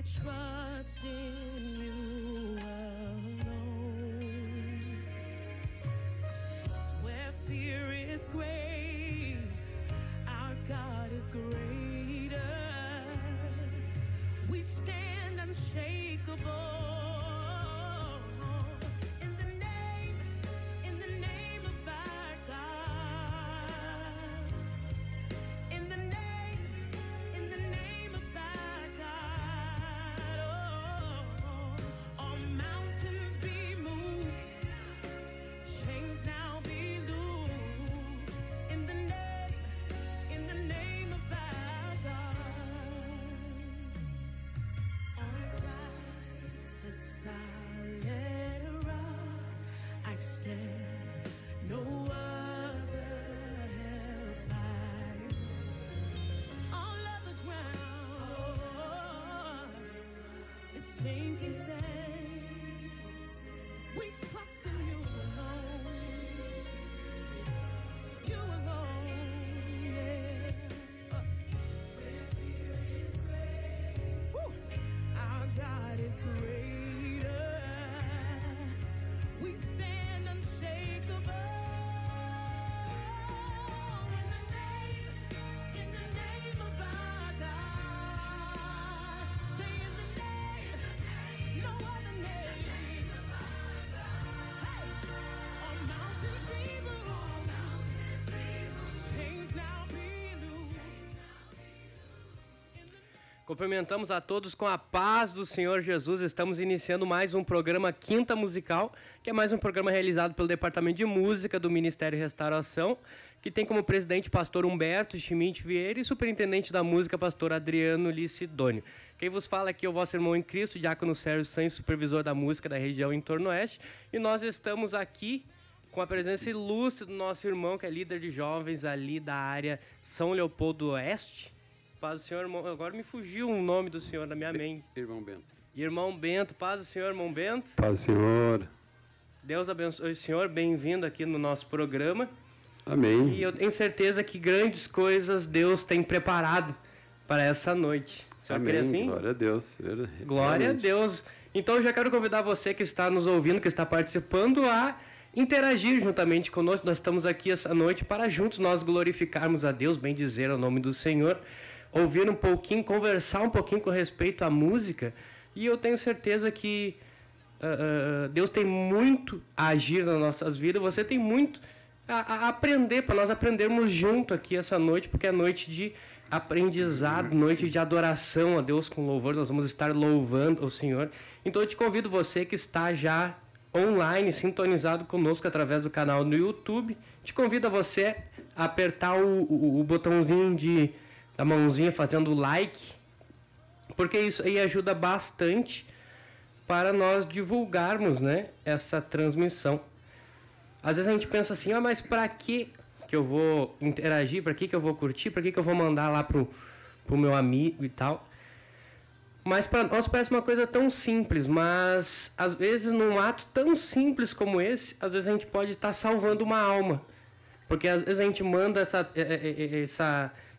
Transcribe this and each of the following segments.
I trust in you alone. Where fear is great, our God is greater. We stand unshakable. Cumprimentamos a todos com a paz do Senhor Jesus. Estamos iniciando mais um programa Quinta Musical, que é mais um programa realizado pelo Departamento de Música do Ministério Restauração, que tem como presidente pastor Humberto Schmidt Vieira e superintendente da música pastor Adriano Licidônio. Quem vos fala aqui é o vosso irmão em Cristo, diácono Sérgio Santos, supervisor da música da região Entorno Oeste, e nós estamos aqui com a presença ilustre do nosso irmão, que é líder de jovens ali da área São Leopoldo Oeste. Paz do Senhor, irmão. Agora me fugiu o nome do Senhor da minha mente. Irmão Bento. Irmão Bento. Paz do Senhor, irmão Bento. Paz do Senhor. Deus abençoe o Senhor. Bem-vindo aqui no nosso programa. Amém. E eu tenho certeza que grandes coisas Deus tem preparado para essa noite. O senhor crê assim? Glória a Deus. Glória a Deus. Então eu já quero convidar você que está nos ouvindo, que está participando, a interagir juntamente conosco. Nós estamos aqui essa noite para juntos nós glorificarmos a Deus, bem dizer o nome do Senhor, ouvir um pouquinho, conversar um pouquinho com respeito à música, e eu tenho certeza que Deus tem muito a agir nas nossas vidas, você tem muito a aprender, para nós aprendermos junto aqui essa noite, porque é noite de aprendizado, noite de adoração a Deus com louvor, nós vamos estar louvando o Senhor. Então eu te convido, você que está já online, sintonizado conosco através do canal no YouTube, te convido a você a apertar o botãozinho da mãozinha fazendo like, porque isso aí ajuda bastante para nós divulgarmos, né, essa transmissão. Às vezes a gente pensa assim, mas para que eu vou interagir, para que eu vou curtir, para que eu vou mandar lá pro meu amigo e tal. Mas para nós parece uma coisa tão simples, mas às vezes num ato tão simples como esse, às vezes a gente pode estar salvando uma alma. Porque às vezes a gente manda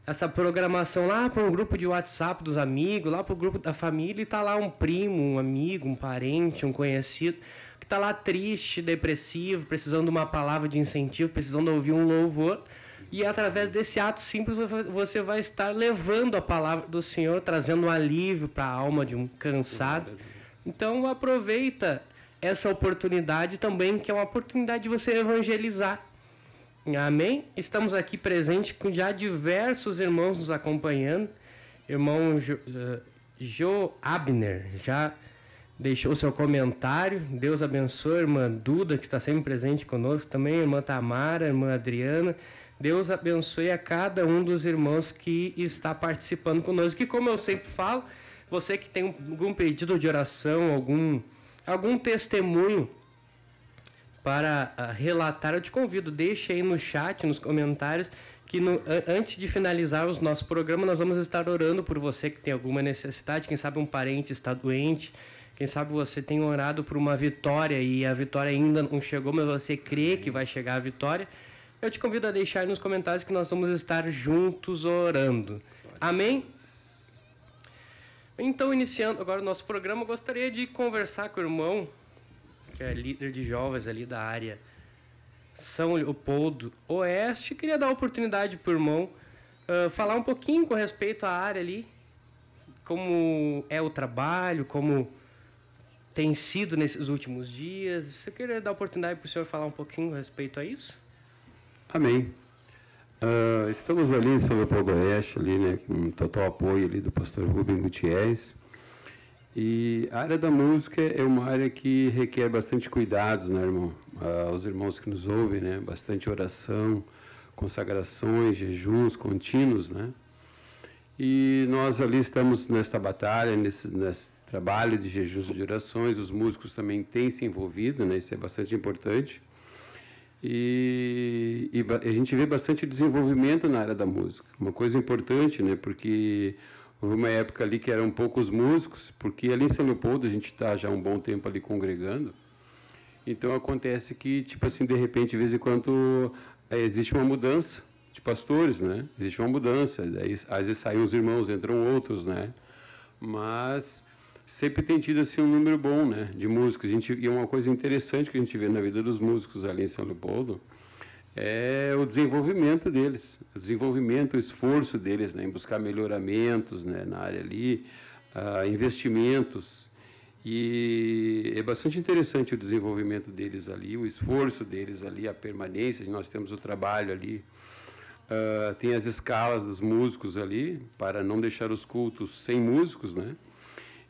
essa programação lá para um grupo de WhatsApp dos amigos, lá para o grupo da família, e tá lá um primo, um amigo, um parente, um conhecido, que tá lá triste, depressivo, precisando de uma palavra de incentivo, precisando ouvir um louvor. E através desse ato simples você vai estar levando a palavra do Senhor, trazendo um alívio para a alma de um cansado. Então aproveita essa oportunidade também, que é uma oportunidade de você evangelizar. Amém? Estamos aqui presentes com já diversos irmãos nos acompanhando. Irmão Jo Abner já deixou seu comentário. Deus abençoe. Irmã Duda, que está sempre presente conosco também. Irmã Tamara, irmã Adriana. Deus abençoe a cada um dos irmãos que está participando conosco. E como eu sempre falo, você que tem algum pedido de oração, algum testemunho para relatar, eu te convido, deixe aí no chat, nos comentários, que antes de finalizar o nosso programa, nós vamos estar orando por você que tem alguma necessidade. Quem sabe um parente está doente, quem sabe você tem orado por uma vitória e a vitória ainda não chegou, mas você crê que vai chegar a vitória. Eu te convido a deixar aí nos comentários que nós vamos estar juntos orando. Amém? Então, iniciando agora o nosso programa, eu gostaria de conversar com o irmão, que é líder de jovens ali da área São Leopoldo Oeste. Queria dar a oportunidade para o irmão falar um pouquinho com respeito à área ali, como é o trabalho, como tem sido nesses últimos dias. Você queria dar a oportunidade para o senhor falar um pouquinho a respeito a isso? Amém. Estamos ali em São Leopoldo Oeste, ali, né, com total apoio ali do pastor Rubem Gutierrez. E a área da música é uma área que requer bastante cuidados, né, irmão? Os irmãos que nos ouvem, né? Bastante oração, consagrações, jejuns contínuos, né? E nós ali estamos nesta batalha, nesse trabalho de jejuns e de orações. Os músicos também têm se envolvido, né? Isso é bastante importante. E a gente vê bastante desenvolvimento na área da música. Uma coisa importante, né? Porque houve uma época ali que eram poucos músicos, porque ali em São Leopoldo a gente está já há um bom tempo ali congregando. Então acontece que, tipo assim, de repente, de vez em quando, existe uma mudança de pastores, né? Existe uma mudança. Daí, às vezes saem os irmãos, entram outros, né? Mas sempre tem tido assim um número bom, né, de músicos. E uma coisa interessante que a gente vê na vida dos músicos ali em São Leopoldo é o desenvolvimento deles, o esforço deles, né, em buscar melhoramentos, né, na área ali, investimentos. E é bastante interessante o desenvolvimento deles ali, o esforço deles ali, a permanência. Nós temos o trabalho ali, tem as escalas dos músicos ali, para não deixar os cultos sem músicos, né?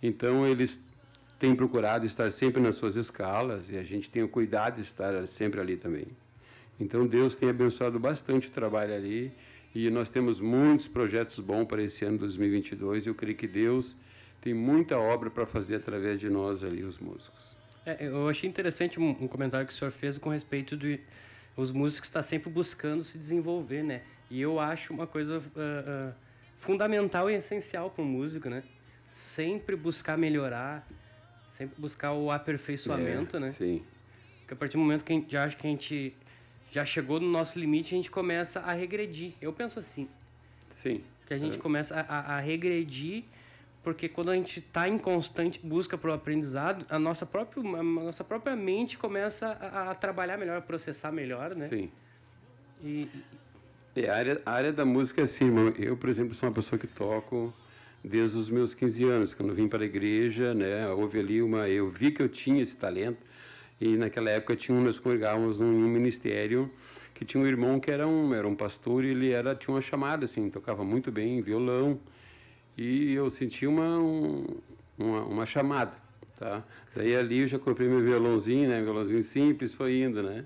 Então, eles têm procurado estar sempre nas suas escalas e a gente tem o cuidado de estar sempre ali também. Então, Deus tem abençoado bastante o trabalho ali e nós temos muitos projetos bons para esse ano 2022 e eu creio que Deus tem muita obra para fazer através de nós ali, os músicos. Eu achei interessante um comentário que o senhor fez com respeito de os músicos estar sempre buscando se desenvolver, né? E eu acho uma coisa fundamental e essencial para o músico, né? Sempre buscar melhorar, sempre buscar o aperfeiçoamento, né? Sim. Porque a partir do momento que a gente acha que a gente já chegou no nosso limite, a gente começa a regredir. Eu penso assim. Sim. Que a gente começa a regredir, porque quando a gente está em constante busca para o aprendizado, a nossa própria mente começa a trabalhar melhor, a processar melhor, né? Sim. E A área da música é assim, irmão. Eu, por exemplo, sou uma pessoa que toco desde os meus 15 anos, quando eu vim para a igreja, né, houve ali eu vi que eu tinha esse talento, e naquela época nós congregávamos num ministério que tinha um irmão que era um pastor, e ele tinha uma chamada, assim, tocava muito bem violão, e eu senti uma chamada, tá? Daí ali eu já comprei meu violãozinho, né, violãozinho simples, foi indo, né?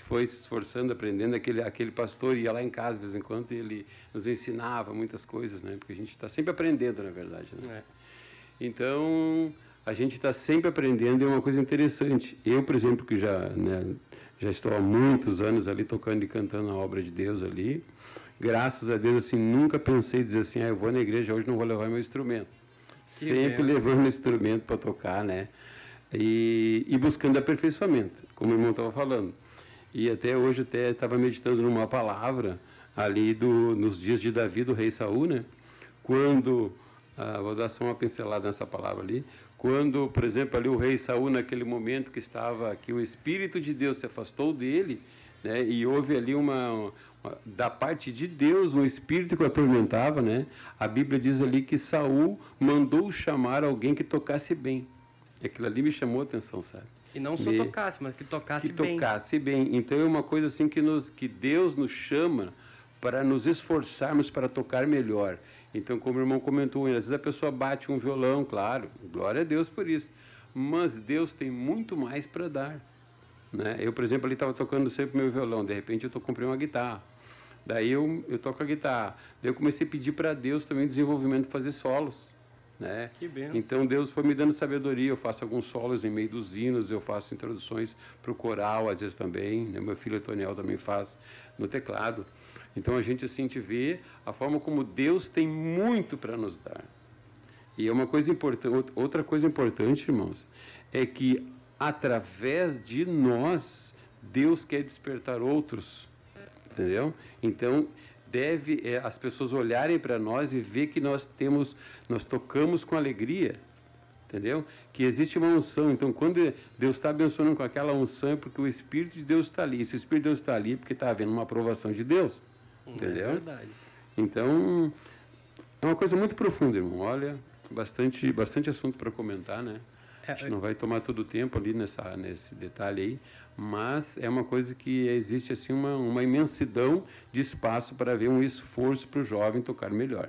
Foi se esforçando, aprendendo. Aquele pastor ia lá em casa de vez em quando e ele nos ensinava muitas coisas, né? Porque a gente está sempre aprendendo, na verdade, né? Então, a gente está sempre aprendendo, e é uma coisa interessante. Eu, por exemplo, que já estou há muitos anos ali tocando e cantando a obra de Deus ali, graças a Deus, assim, nunca pensei em dizer assim, eu vou na igreja hoje, não vou levar meu instrumento. Sempre levando o instrumento para tocar, né? E buscando aperfeiçoamento, como o irmão estava falando. E até hoje estava meditando numa palavra ali nos dias de Davi, do rei Saul, né? Quando, vou dar só uma pincelada nessa palavra ali, quando, por exemplo, ali o rei Saul, naquele momento que o Espírito de Deus se afastou dele, né? E houve ali da parte de Deus, um espírito que o atormentava, né? A Bíblia diz ali que Saul mandou chamar alguém que tocasse bem. Aquilo ali me chamou a atenção, sabe? E não só tocasse, mas que tocasse bem. Que tocasse bem. Então é uma coisa assim que Deus nos chama para nos esforçarmos para tocar melhor. Então, como o irmão comentou, às vezes a pessoa bate um violão, claro, glória a Deus por isso. Mas Deus tem muito mais para dar, né? Eu, por exemplo, ali estava tocando sempre meu violão, de repente eu comprei uma guitarra. Daí eu toco a guitarra. Daí eu comecei a pedir para Deus também desenvolvimento, fazer solos. Né? Que benção. Então Deus foi me dando sabedoria. Eu faço alguns solos em meio dos hinos, eu faço introduções para o coral às vezes também, né? Meu filho Toniel também faz no teclado. Então a gente assim vê a forma como Deus tem muito para nos dar. E é uma coisa importante, outra coisa importante, irmãos, é que através de nós Deus quer despertar outros, entendeu? Então deve as pessoas olharem para nós e ver que nós tocamos com alegria, entendeu? Que existe uma unção. Então, quando Deus está abençoando com aquela unção, é porque o Espírito de Deus está ali. Se o Espírito de Deus está ali, é porque está havendo uma aprovação de Deus, entendeu? É verdade. Então, é uma coisa muito profunda, irmão. Olha, bastante assunto para comentar, né? A gente não vai tomar todo o tempo ali nesse detalhe aí, mas é uma coisa que existe assim uma imensidão de espaço para ver um esforço para o jovem tocar melhor.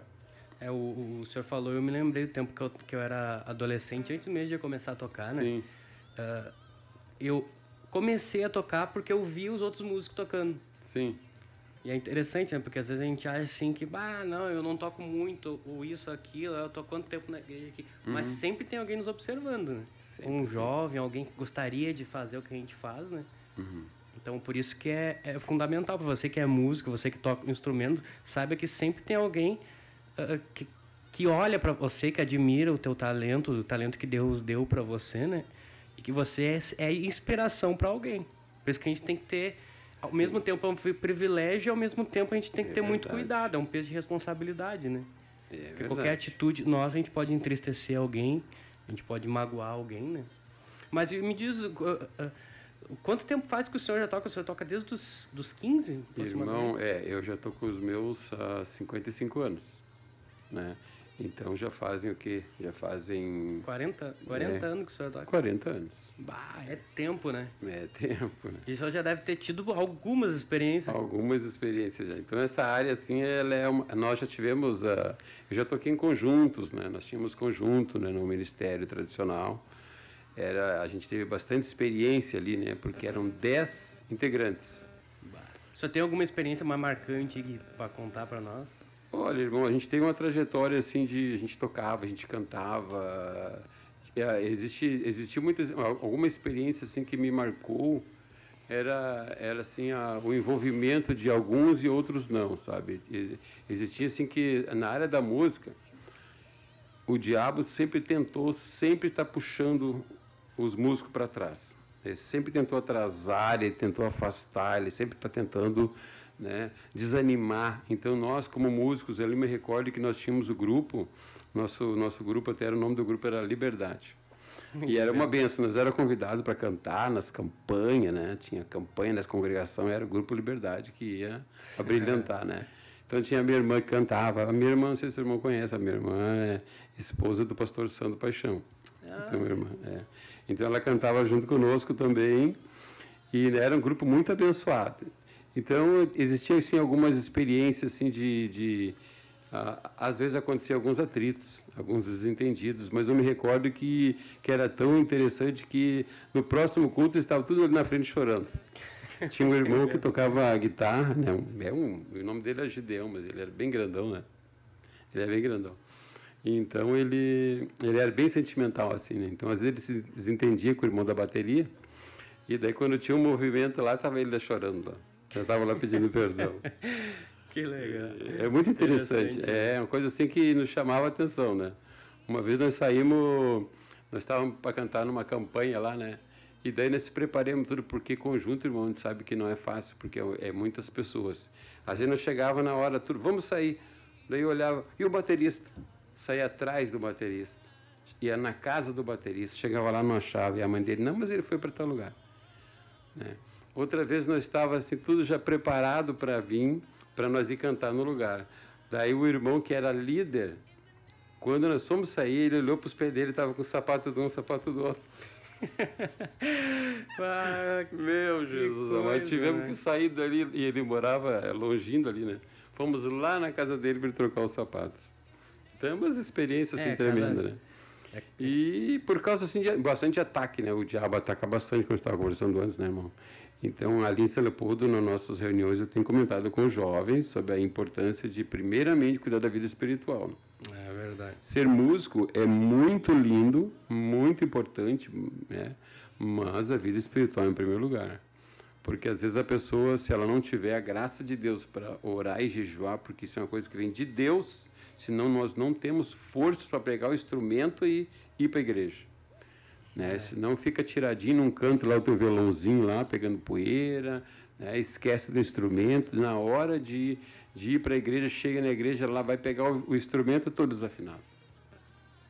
O senhor falou, eu me lembrei do tempo que eu era adolescente, antes mesmo de eu começar a tocar, né? Sim. Eu comecei a tocar porque eu vi os outros músicos tocando. Sim. E é interessante, né? Porque às vezes a gente acha assim que, não, eu não toco muito, ou isso, aquilo, eu tô quanto tempo na igreja aqui. Mas sempre tem alguém nos observando, né? Sempre. Um jovem, alguém que gostaria de fazer o que a gente faz, né? Então, por isso que é fundamental para você que é músico, você que toca instrumentos, saiba que sempre tem alguém que olha para você, que admira o teu talento, o talento que Deus deu para você, né? E que você é inspiração para alguém. Por isso que a gente tem que ter, ao mesmo tempo, é um privilégio e, ao mesmo tempo, a gente tem que ter muito cuidado. É um peso de responsabilidade, né? Porque qualquer atitude, a gente pode entristecer alguém, a gente pode magoar alguém, né? Mas me diz, quanto tempo faz que o senhor já toca? O senhor toca desde os 15? Irmão, eu já tô com os meus 55 anos. Né? Então já fazem o quê? Já fazem... 40 anos que o senhor toca? 40 anos. É tempo, né? É tempo, né? E o senhor já deve ter tido algumas experiências. Algumas experiências já. Então essa área, assim, nós já tivemos... eu já toquei em conjuntos, né? Nós tínhamos conjunto, né, no ministério tradicional. A gente teve bastante experiência ali, né? Porque eram 10 integrantes. O senhor tem alguma experiência mais marcante para contar para nós? Olha, irmão, a gente tem uma trajetória assim a gente tocava, a gente cantava. Existia alguma experiência assim que me marcou. Era assim o envolvimento de alguns e outros não, sabe? Existia assim que na área da música o diabo sempre estar puxando os músicos para trás. Ele sempre tentou atrasar, ele tentou afastar, ele sempre está tentando, né, desanimar. Então nós como músicos, eu me recordo que nós tínhamos o grupo, nosso grupo, até o nome do grupo era Liberdade. E era uma benção, nós éramos convidados para cantar nas campanhas, né? Tinha campanha nas congregações, era o grupo Liberdade que ia abrilhantar, né? Então tinha a minha irmã que cantava, a minha irmã, não sei se o irmão conhece, a minha irmã é esposa do pastor Sandro Paixão. Então, minha irmã, então ela cantava junto conosco também, e era um grupo muito abençoado. Então, existiam assim, algumas experiências assim, às vezes acontecia alguns atritos, alguns desentendidos, mas eu me recordo que era tão interessante que no próximo culto estava tudo ali na frente chorando. Tinha um irmão que tocava guitarra, né? O nome dele era Gideão, mas ele era bem grandão, né? Ele era bem grandão. Então, ele era bem sentimental, assim, né? Então, às vezes ele se desentendia com o irmão da bateria, e daí quando tinha um movimento lá, estava ele chorando lá. Já estava lá pedindo perdão. Que legal. É muito interessante. É uma coisa assim que nos chamava a atenção, né? Uma vez nós estávamos para cantar numa campanha lá, né? E daí nós se preparamos tudo, porque conjunto, irmão, a gente sabe que não é fácil, porque é muitas pessoas. Às vezes nós chegava na hora, tudo, vamos sair. Daí eu olhava, e o baterista? Saía atrás do baterista. Ia na casa do baterista, chegava lá numa chave, e a mãe dele, não, mas ele foi para tal lugar. Né? Outra vez nós estávamos assim, tudo já preparado para vir, para nós ir cantar no lugar. Daí o irmão que era líder, quando nós fomos sair, ele olhou para os pés dele, estava com o sapato de um, sapato do outro. Meu Jesus, nós tivemos que sair dali, e ele morava longinho dali, né? Fomos lá na casa dele para trocar os sapatos. Então, é umas experiências assim, tremendas, né? E por causa assim, de bastante ataque, né? O diabo ataca bastante, como eu estava conversando antes, né, irmão? Então, ali em São Leopoldo, nas nossas reuniões, eu tenho comentado com os jovens sobre a importância de, primeiramente, cuidar da vida espiritual. É verdade. Ser músico é muito lindo, muito importante, né? Mas a vida espiritual é em primeiro lugar. Porque, às vezes, a pessoa, se ela não tiver a graça de Deus para orar e jejuar, porque isso é uma coisa que vem de Deus, senão nós não temos força para pegar o instrumento e ir para a igreja. né? Senão fica tiradinho num canto lá o teu violãozinho lá, pegando poeira, né? Esquece do instrumento. Na hora de ir para a igreja, chega na igreja, lá vai pegar o instrumento todo desafinado.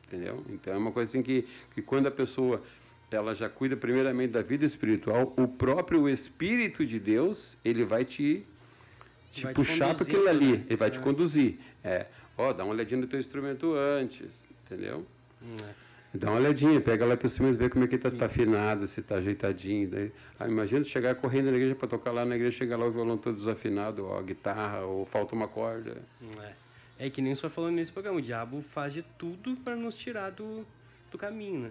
Entendeu? Então é uma coisa assim que quando a pessoa ela já cuida primeiramente da vida espiritual, o próprio Espírito de Deus, ele vai te puxar para aquilo ali, né? Ele vai te conduzir. Dá uma olhadinha no teu instrumento antes, entendeu? Dá uma olhadinha, pega lá teu instrumento, vê como é que está afinado, se está ajeitadinho. Daí, imagina tu chegar correndo na igreja para tocar lá na igreja, chegar lá o violão todo desafinado, ou a guitarra, ou falta uma corda. É que nem só falando nesse programa, o diabo faz de tudo para nos tirar do caminho, né?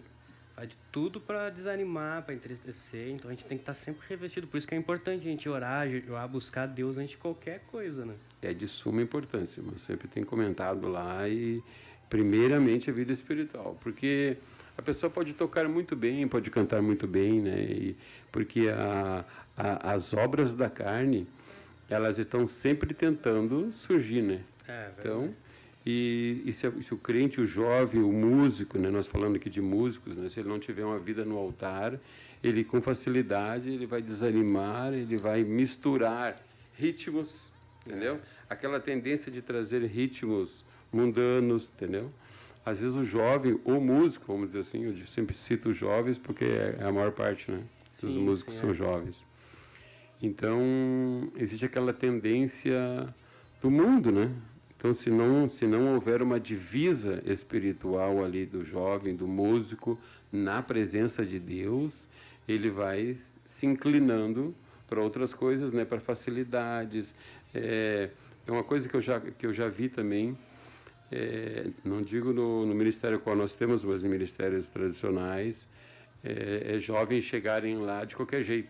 Faz de tudo para desanimar, para entristecer, então a gente tem que estar sempre revestido. Por isso que é importante a gente orar, buscar Deus antes de qualquer coisa, né? É de suma importância, mas sempre tem comentado lá e primeiramente a vida espiritual, porque a pessoa pode tocar muito bem, pode cantar muito bem, né? Porque as obras da carne, elas estão sempre tentando surgir, né? Então, e se o crente, o jovem, o músico, né? Nós falando aqui de músicos, né? Se ele não tiver uma vida no altar, ele com facilidade ele vai desanimar, ele vai misturar ritmos, entendeu? Aquela tendência de trazer ritmos mundanos, entendeu? Às vezes o jovem, ou músico, vamos dizer assim, eu sempre cito os jovens porque é a maior parte, né? Dos músicos são jovens. Então, existe aquela tendência do mundo, né? Então, se não houver uma divisa espiritual ali do jovem, do músico, na presença de Deus, ele vai se inclinando para outras coisas, né? Para facilidades. É uma coisa que eu já vi também, não digo no ministério qual nós temos, mas em ministérios tradicionais, jovens chegarem lá de qualquer jeito.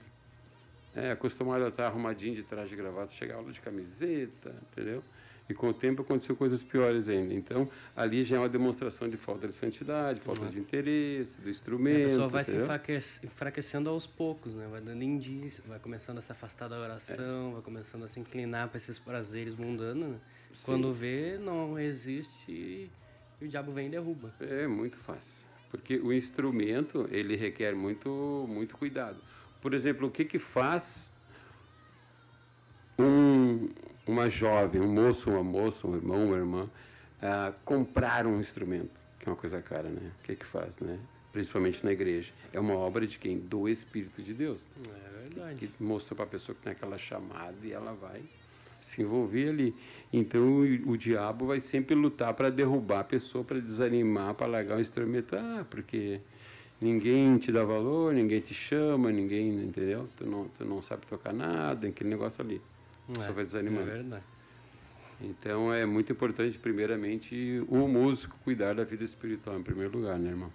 Acostumado a estar arrumadinho de traje e gravata, chegar lá de camiseta, entendeu? E com o tempo aconteceu coisas piores ainda. Então, ali já é uma demonstração de falta de santidade, falta de interesse, do instrumento. A pessoa vai se enfraquecendo aos poucos, né? Vai dando indício, vai começando a se afastar da oração, vai começando a se inclinar para esses prazeres mundanos, né? Quando vê, não existe e o diabo vem e derruba. É muito fácil. Porque o instrumento, ele requer muito, muito cuidado. Por exemplo, o que faz uma jovem, um moço, uma moça, um irmão, uma irmã, comprar um instrumento, que é uma coisa cara, né? O que faz, né? Principalmente na igreja. É uma obra de quem? Do Espírito de Deus. É verdade. Que mostra para a pessoa que tem aquela chamada e ela vai se envolver ali. Então, o diabo vai sempre lutar para derrubar a pessoa, para desanimar, para largar o instrumento. Porque ninguém te dá valor, ninguém te chama, ninguém, entendeu? Tu não sabe tocar nada, aquele negócio ali. Só vai desanimando. É verdade. Então, é muito importante, primeiramente, o músico cuidar da vida espiritual, em primeiro lugar, né, irmão?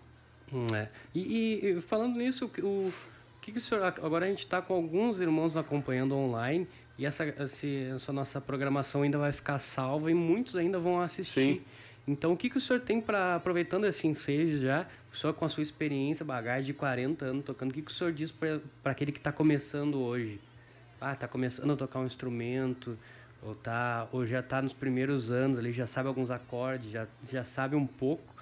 E falando nisso, o que o senhor... Agora a gente está com alguns irmãos acompanhando online e essa nossa programação ainda vai ficar salva e muitos ainda vão assistir. Sim. Então, o que o senhor tem para, aproveitando esse ensejo já, o senhor com a sua experiência, bagagem de 40 anos tocando, o que o senhor diz para aquele que está começando hoje? Está começando a tocar um instrumento, ou já está nos primeiros anos, ali já sabe alguns acordes, já sabe um pouco,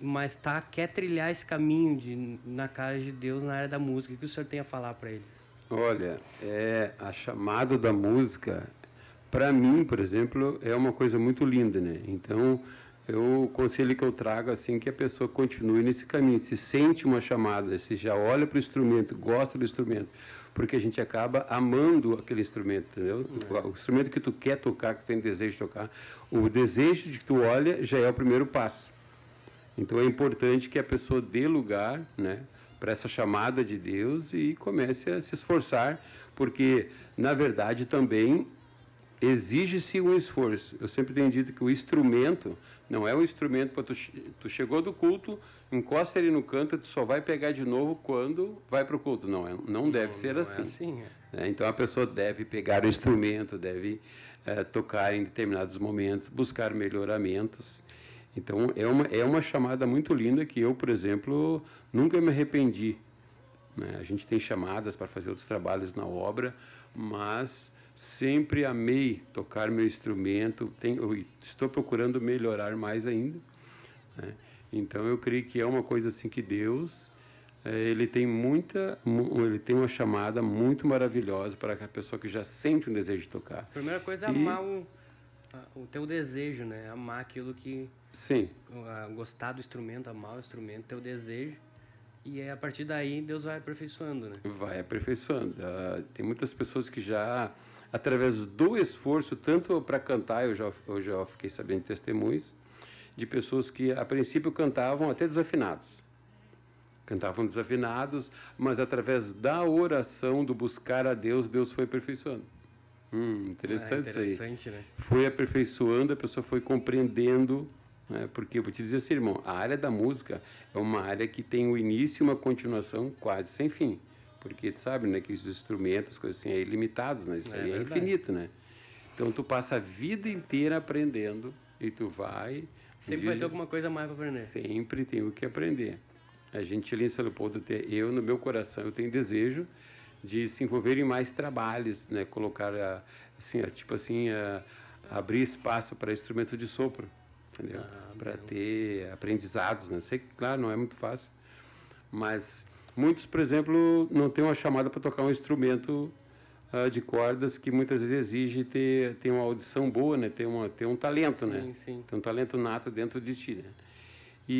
mas quer trilhar esse caminho na casa de Deus na área da música. O que o senhor tem a falar para eles? Olha, a chamada da música, para mim, por exemplo, é uma coisa muito linda, né? Então, o conselho que eu trago assim que a pessoa continue nesse caminho, se sente uma chamada, se já olha para o instrumento, gosta do instrumento, porque a gente acaba amando aquele instrumento, entendeu? O instrumento que tu quer tocar, que tem desejo de tocar, o desejo de que tu olha já é o primeiro passo. Então é importante que a pessoa dê lugar, né, para essa chamada de Deus e comece a se esforçar, porque na verdade também exige-se um esforço. Eu sempre tenho dito que o instrumento não é um instrumento para tu chegou do culto, encosta ele no canto, tu só vai pegar de novo quando vai para o culto. Não deve ser assim. É assim. Então a pessoa deve pegar o instrumento, deve tocar em determinados momentos, buscar melhoramentos. Então é uma chamada muito linda que eu, por exemplo, nunca me arrependi. Né? A gente tem chamadas para fazer outros trabalhos na obra, mas sempre amei tocar meu instrumento, estou procurando melhorar mais ainda. Né? Então eu creio que é uma coisa assim que Deus ele tem ele tem uma chamada muito maravilhosa para a pessoa que já sente um desejo de tocar. A primeira coisa é amar o teu desejo, né? Amar aquilo que... Sim. Gostar do instrumento, amar o instrumento, teu desejo. E a partir daí Deus vai aperfeiçoando, né? Vai aperfeiçoando. Tem muitas pessoas que já, através do esforço, tanto para cantar, eu já fiquei sabendo de testemunhos, de pessoas que a princípio cantavam até desafinados. Cantavam desafinados, mas através da oração, do buscar a Deus, Deus foi aperfeiçoando. Interessante isso aí. Interessante, né? Foi aperfeiçoando, a pessoa foi compreendendo, né? Porque eu vou te dizer assim, irmão, a área da música é uma área que tem um início e uma continuação quase sem fim. Porque tu sabe, né, que os instrumentos, coisas assim, é ilimitados, né? Isso aí é infinito, né? Então tu passa a vida inteira aprendendo e tu vai... Sempre vai ter alguma coisa mais para aprender. Sempre tem o que aprender. A gente ali em São Leopoldo, eu no meu coração, eu tenho desejo de se envolver em mais trabalhos, né? Colocar, assim, abrir espaço para instrumento de sopro, entendeu? Para ter aprendizados, né? Sei que, claro, não é muito fácil, mas muitos, por exemplo, não têm uma chamada para tocar um instrumento de cordas que muitas vezes exige ter uma audição boa, né? Ter um talento, né? Sim. Tem um talento nato dentro de ti, né?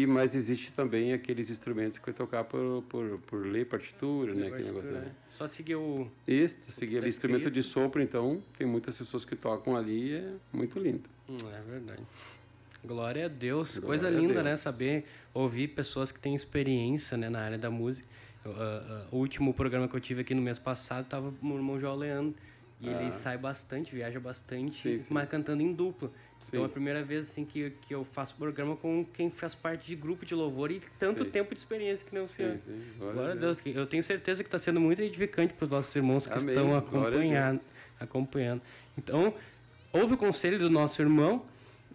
Mas existe também aqueles instrumentos que vai tocar por ler partitura, né? Aquele negócio, né? Só seguir o... Isso, seguir ali instrumento de sopro, então, tem muitas pessoas que tocam ali e é muito lindo. É verdade. Glória a Deus. Glória Coisa a linda, Deus. né? Saber ouvir pessoas que têm experiência, né, na área da música. O último programa que eu tive aqui no mês passado estava o meu irmão João Leandro. E ele sai bastante, viaja bastante, Sim. mas cantando em dupla. Então é Sim. a primeira vez assim, que eu faço programa com quem faz parte de grupo de louvor e tanto Sim. tempo de experiência que nem o senhor. Sim. Glória a Deus. Eu tenho certeza que está sendo muito edificante para os nossos irmãos que Amém. estão Glória a Deus. acompanhando. Então, ouve o conselho do nosso irmão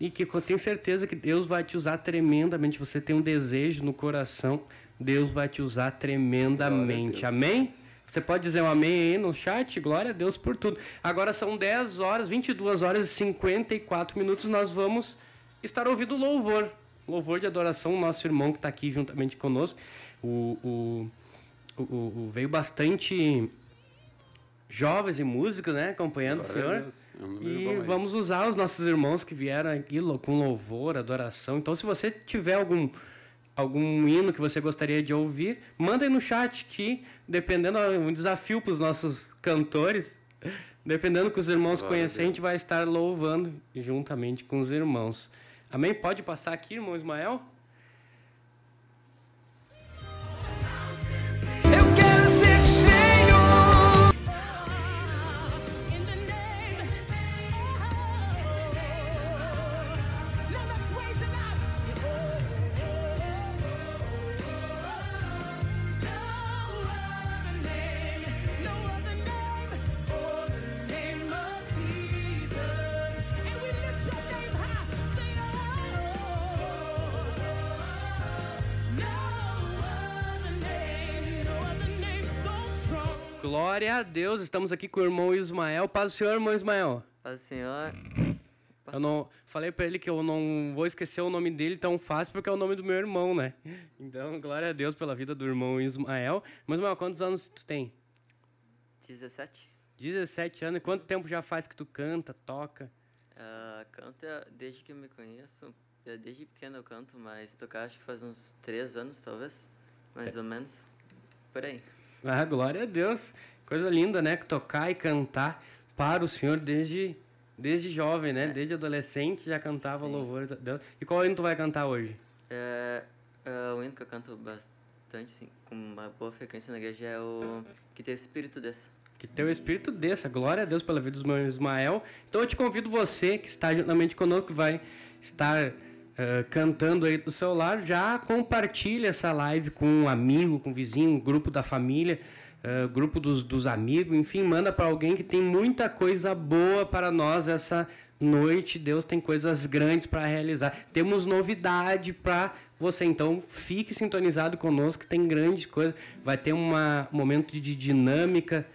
e que eu tenho certeza que Deus vai te usar tremendamente. Você tem um desejo no coração, Deus vai te usar tremendamente. Amém? Você pode dizer um amém aí no chat? Glória a Deus por tudo. Agora são 10 horas, 22 horas e 54 minutos. Nós vamos estar ouvindo louvor. Louvor de adoração, o nosso irmão que está aqui juntamente conosco. Veio bastante jovens e músicos, né? Acompanhando Glória o senhor. a Deus. É um número E bom aí. vamos usar os nossos irmãos que vieram aqui com louvor, adoração. Então, se você tiver algum hino que você gostaria de ouvir, manda aí no chat que, dependendo, é um desafio para os nossos cantores, dependendo que os irmãos Glória a conhecerem, a gente Deus. vai estar louvando juntamente com os irmãos. Amém? Pode passar aqui, irmão Ismael? Eu quero ser cheio. In the name, now let's raise it up. No other name of Jesus. And we lift your name high. Say, no other name so strong. Glória a Deus, estamos aqui com o irmão Ismael. Paz do Senhor, irmão Ismael. Paz do Senhor. Eu não falei pra ele que eu não vou esquecer o nome dele tão fácil porque é o nome do meu irmão, né? Então, glória a Deus pela vida do irmão Ismael. Mas, Ismael, quantos anos tu tem? 17. 17 anos. E quanto tempo já faz que tu canta, toca? Canto desde que eu me conheço. Desde pequeno eu canto, mas tocar acho que faz uns 3 anos, talvez. Mais ou menos. Por aí. Ah, glória a Deus. Coisa linda, né? Tocar e cantar para o Senhor desde jovem, né? Desde adolescente já cantava Sim. louvores a Deus. E qual hino tu vai cantar hoje? O hino que eu canto bastante, assim, com uma boa frequência na igreja é o Que Teu Espírito Desça. Que teu espírito desça. Glória a Deus pela vida do meu Ismael. Então eu te convido você que está juntamente conosco, que vai estar cantando aí do seu lar, já compartilha essa live com um amigo, com um vizinho, um grupo da família, grupo dos amigos, enfim, manda para alguém que tem muita coisa boa para nós essa noite. Deus tem coisas grandes para realizar. Temos novidade para você, então fique sintonizado conosco, que tem grandes coisas. Vai ter um momento de dinâmica,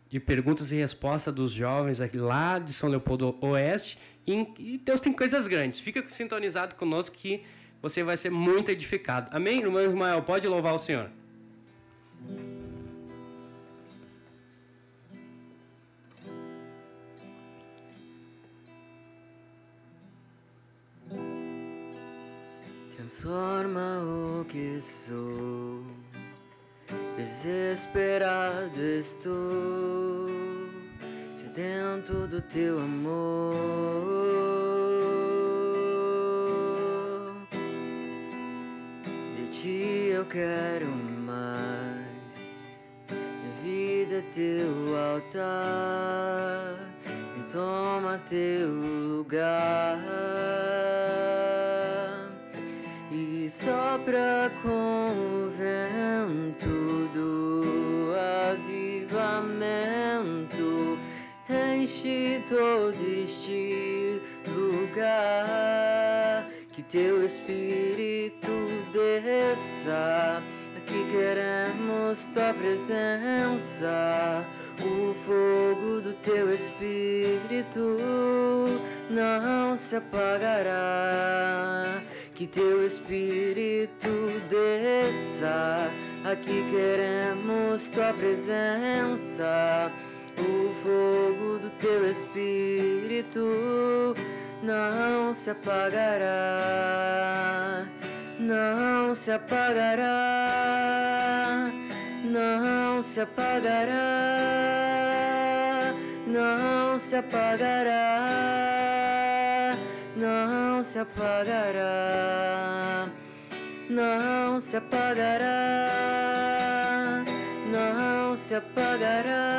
de perguntas e respostas dos jovens aqui lá de São Leopoldo Oeste. E Deus tem coisas grandes. Fica sintonizado conosco que você vai ser muito edificado. Amém, irmão Ismael? Pode louvar o Senhor. Transforma o que sou, desesperado estou, sedento do teu amor. De ti eu quero mais, minha vida é teu altar, e toma teu lugar. E sopra com o vento do avivamento, enche todo este lugar. Que teu Espírito desça, aqui queremos tua presença. O fogo do teu Espírito não se apagará. Que teu Espírito desça, aqui queremos tua presença. O fogo do teu Espírito não se apagará, não se apagará, não se apagará, não se apagará, não se apagará, não se apagará, não se apagará,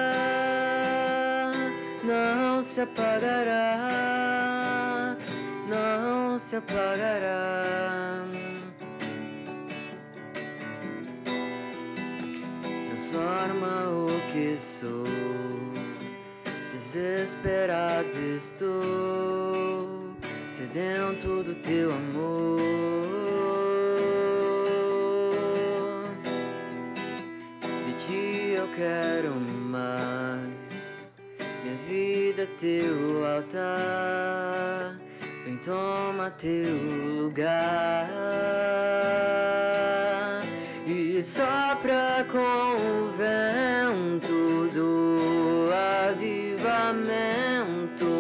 não se apagará, não se apagará. Transforma o que sou, desesperado estou, sedento do teu amor. De ti eu quero mais, minha vida é teu altar, vem toma teu lugar. E sopra com o vento do avivamento,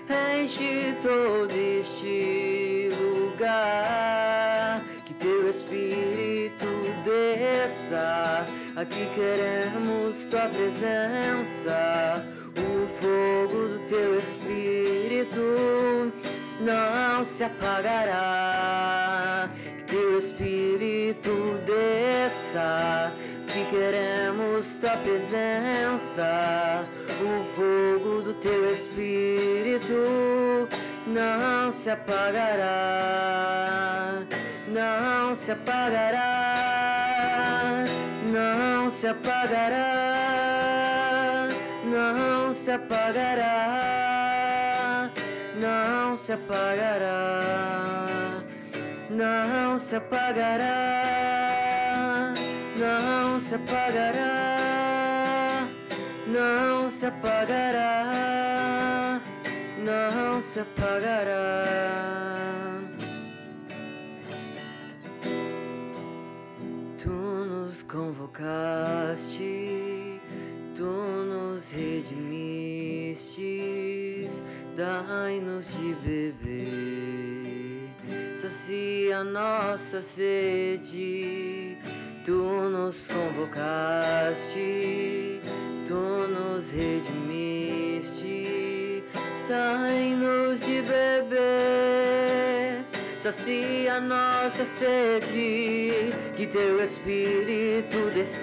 enche todo este lugar. Que teu Espírito desça, aqui queremos tua presença. O fogo do teu Espírito não se apagará. Que teu Espírito desça, que queremos tua presença. O fogo do teu Espírito não se apagará, não se apagará, não se apagará, não se apagará, não se apagará, não se apagará, não se apagará, não se apagará, não se apagará. Tu nos convocaste, tu nos redimiste, dai-nos de beber, sacia nossa sede. Tu nos convocaste, tu nos redimiste, dai-nos de beber, sacia nossa sede. Que teu Espírito desça,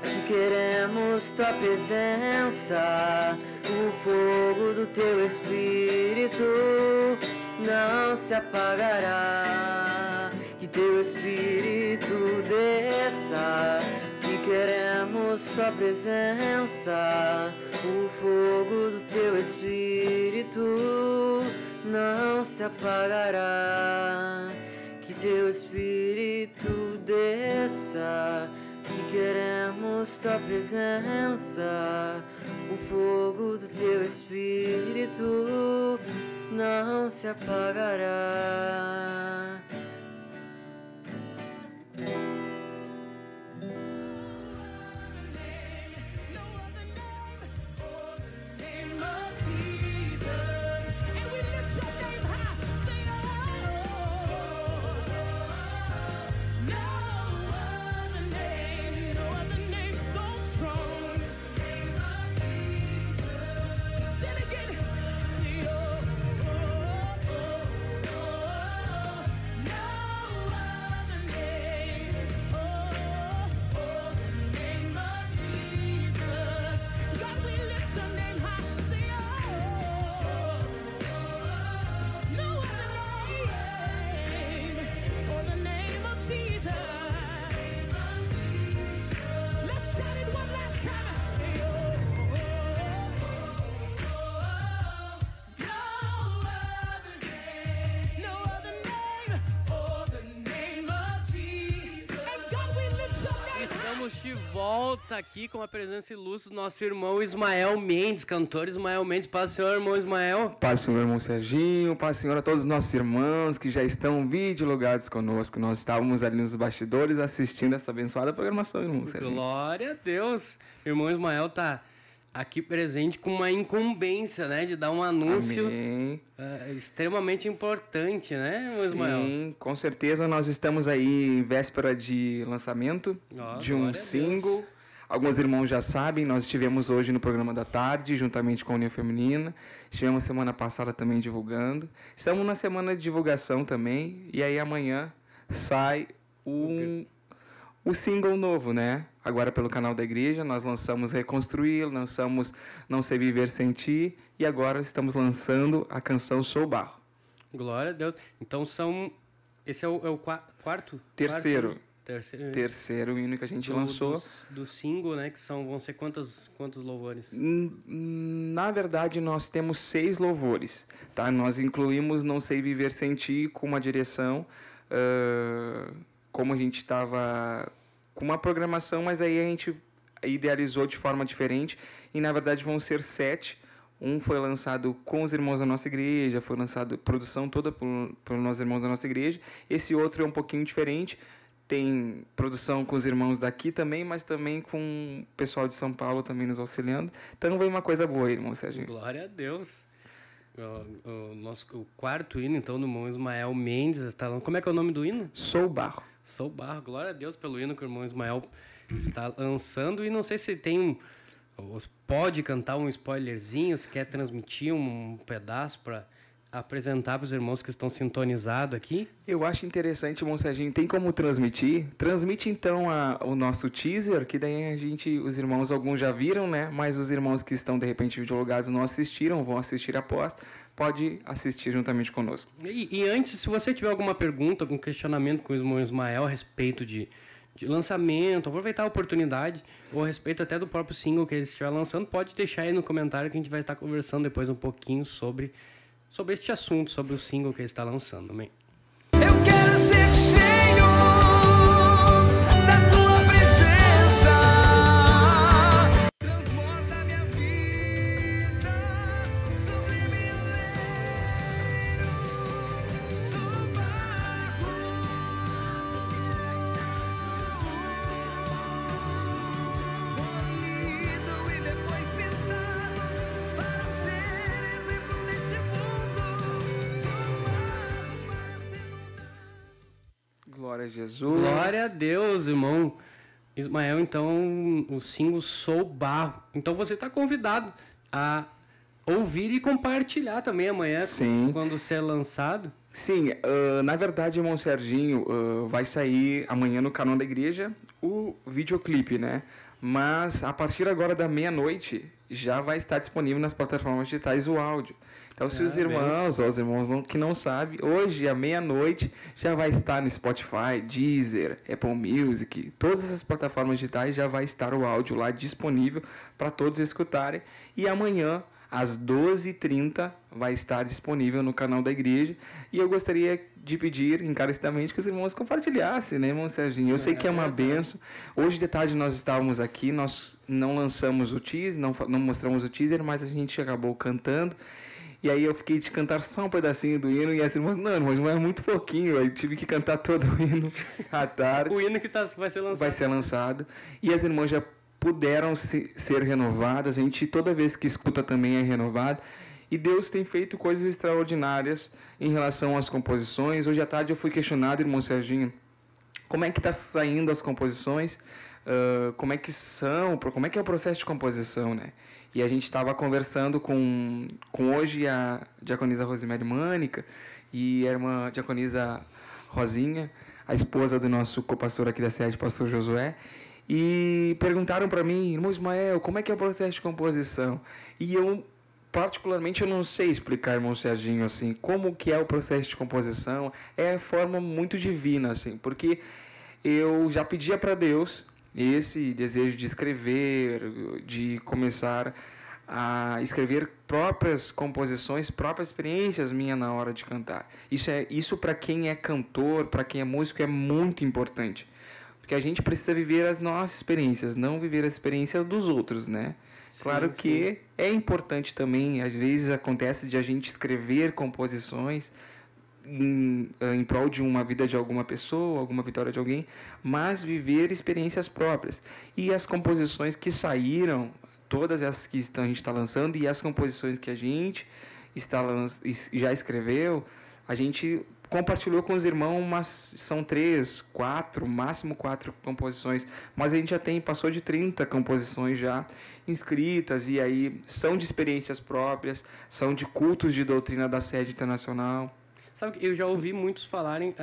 aqui queremos tua presença. O fogo do teu Espírito não se apagará. Que teu Espírito desça, que queremos sua presença. O fogo do teu Espírito não se apagará. Que teu Espírito desça, que queremos tua presença. O fogo do teu Espírito não se apagará. volta aqui com a presença ilustre do nosso irmão Ismael Mendes, cantor Ismael Mendes. Paz do Senhor, irmão Ismael. Paz do Senhor, irmão Serginho. Paz do Senhor a todos os nossos irmãos que já estão videologados conosco. Nós estávamos ali nos bastidores assistindo essa abençoada programação, irmão Serginho. Glória a Deus. O irmão Ismael tá aqui presente com uma incumbência, né, de dar um anúncio extremamente importante, né, irmão Ismael? Sim, com certeza nós estamos aí em véspera de lançamento de um glória a single. Alguns irmãos já sabem, nós estivemos hoje no programa da tarde, juntamente com a União Feminina. Estivemos semana passada também divulgando. Estamos na semana de divulgação também. E aí amanhã sai o single novo, né? Agora pelo canal da igreja, nós lançamos Reconstruir, lançamos Não Sei Viver Sem Ti. E agora estamos lançando a canção Sou Barro. Glória a Deus. Então esse é o quarto? Terceiro. Terceiro. Terceiro hino que a gente lançou. Do single, né? Que vão ser quantos louvores? Na verdade, nós temos 6 louvores, tá? Nós incluímos Não Sei Viver Sem Ti com uma direção, como a gente estava com uma programação, mas aí a gente idealizou de forma diferente, e na verdade vão ser 7. Um foi lançado com os irmãos da nossa igreja, foi lançado produção toda por nós irmãos da nossa igreja. Esse outro é um pouquinho diferente. Tem produção com os irmãos daqui também, mas também com o pessoal de São Paulo também nos auxiliando. Então vem uma coisa boa aí, irmão Serginho. Glória a Deus. O quarto hino, então, do irmão Ismael Mendes. Como é que é o nome do hino? Sou Barro. Sou Barro. Glória a Deus pelo hino que o irmão Ismael está lançando. E não sei se tem pode cantar um spoilerzinho, se quer transmitir um pedaço para apresentar para os irmãos que estão sintonizados aqui. Eu acho interessante, irmão Serginho, tem como transmitir? Transmite então o nosso teaser, que daí os irmãos, alguns já viram, né? Mas os irmãos que estão de repente videologados não assistiram, vão assistir após, pode assistir juntamente conosco. E antes, se você tiver alguma pergunta, algum questionamento com o irmão Ismael a respeito de lançamento, aproveitar a oportunidade, ou a respeito até do próprio single que ele estiver lançando, pode deixar aí no comentário que a gente vai estar conversando depois um pouquinho sobre este assunto, sobre o single que ele está lançando, amém? Eu quero ser cheio da tua presença. Transborda minha vida sobre meu leito. Sou barro. Polido e depois pintado para ser exemplo neste mundo. Sou barro para ser moldado. Glória a Jesus. Glória a Deus, irmão Ismael. Então, o single Sou Barro. Então, você está convidado a ouvir e compartilhar também amanhã, Sim. quando ser lançado. Sim, na verdade, irmão Serginho, vai sair amanhã no canal da igreja o videoclipe, né? Mas a partir agora da meia-noite já vai estar disponível nas plataformas digitais o áudio. Então, se os irmãos que não sabem, hoje à meia-noite já vai estar no Spotify, Deezer, Apple Music, todas as plataformas digitais já vai estar o áudio lá disponível para todos escutarem. E amanhã, às 12h30, vai estar disponível no canal da igreja. E eu gostaria de pedir encarecidamente que os irmãos compartilhassem, né, irmão Serginho? Eu sei que é uma benção. Hoje de tarde nós estávamos aqui, nós não lançamos o teaser, não mostramos o teaser, mas a gente acabou cantando. E aí eu fiquei de cantar só um pedacinho do hino, e as irmãs, não, irmãos, mas é muito pouquinho. Eu tive que cantar todo o hino à tarde. O hino que vai ser lançado. Vai ser lançado. E as irmãs já puderam ser renovadas. A gente, toda vez que escuta, também é renovado. E Deus tem feito coisas extraordinárias em relação às composições. Hoje à tarde eu fui questionado, irmão Serginho, como é que está saindo as composições, como é que é o processo de composição, né? E a gente estava conversando com hoje a diaconisa Rosemary Mânica e a irmã diaconisa Rosinha, a esposa do nosso copastor aqui da sede, pastor Josué, e perguntaram para mim, irmão Ismael, como é que é o processo de composição? E eu, particularmente, eu não sei explicar, irmão Serginho, assim, como que é o processo de composição. É forma muito divina, assim, porque eu já pedia para Deus esse desejo de escrever, de começar a escrever próprias composições, próprias experiências minhas na hora de cantar. Isso para quem é cantor, para quem é músico, é muito importante. Porque a gente precisa viver as nossas experiências, não viver as experiências dos outros, né? Claro Sim, que é importante também, às vezes acontece de a gente escrever composições em prol de uma vida de alguma pessoa, alguma vitória de alguém, mas viver experiências próprias. E as composições que saíram, todas essas que a gente está lançando, e as composições que a gente já escreveu, a gente compartilhou com os irmãos, mas são 3, 4, máximo 4 composições, mas a gente já passou de 30 composições já inscritas, e aí são de experiências próprias, são de cultos de doutrina da sede internacional. Sabe que eu já ouvi muitos falarem,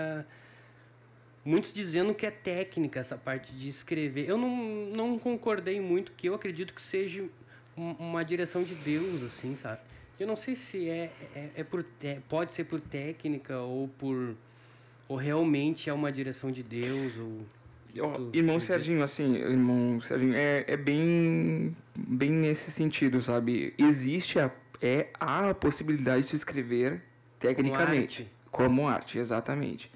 muitos dizendo que é técnica essa parte de escrever. Eu não concordei muito, que eu acredito que seja uma direção de Deus, assim, sabe? Eu não sei se pode ser por técnica ou realmente é uma direção de Deus ou Irmão Serginho, assim, é bem nesse sentido, sabe? Existe a possibilidade de escrever tecnicamente, como arte, exatamente.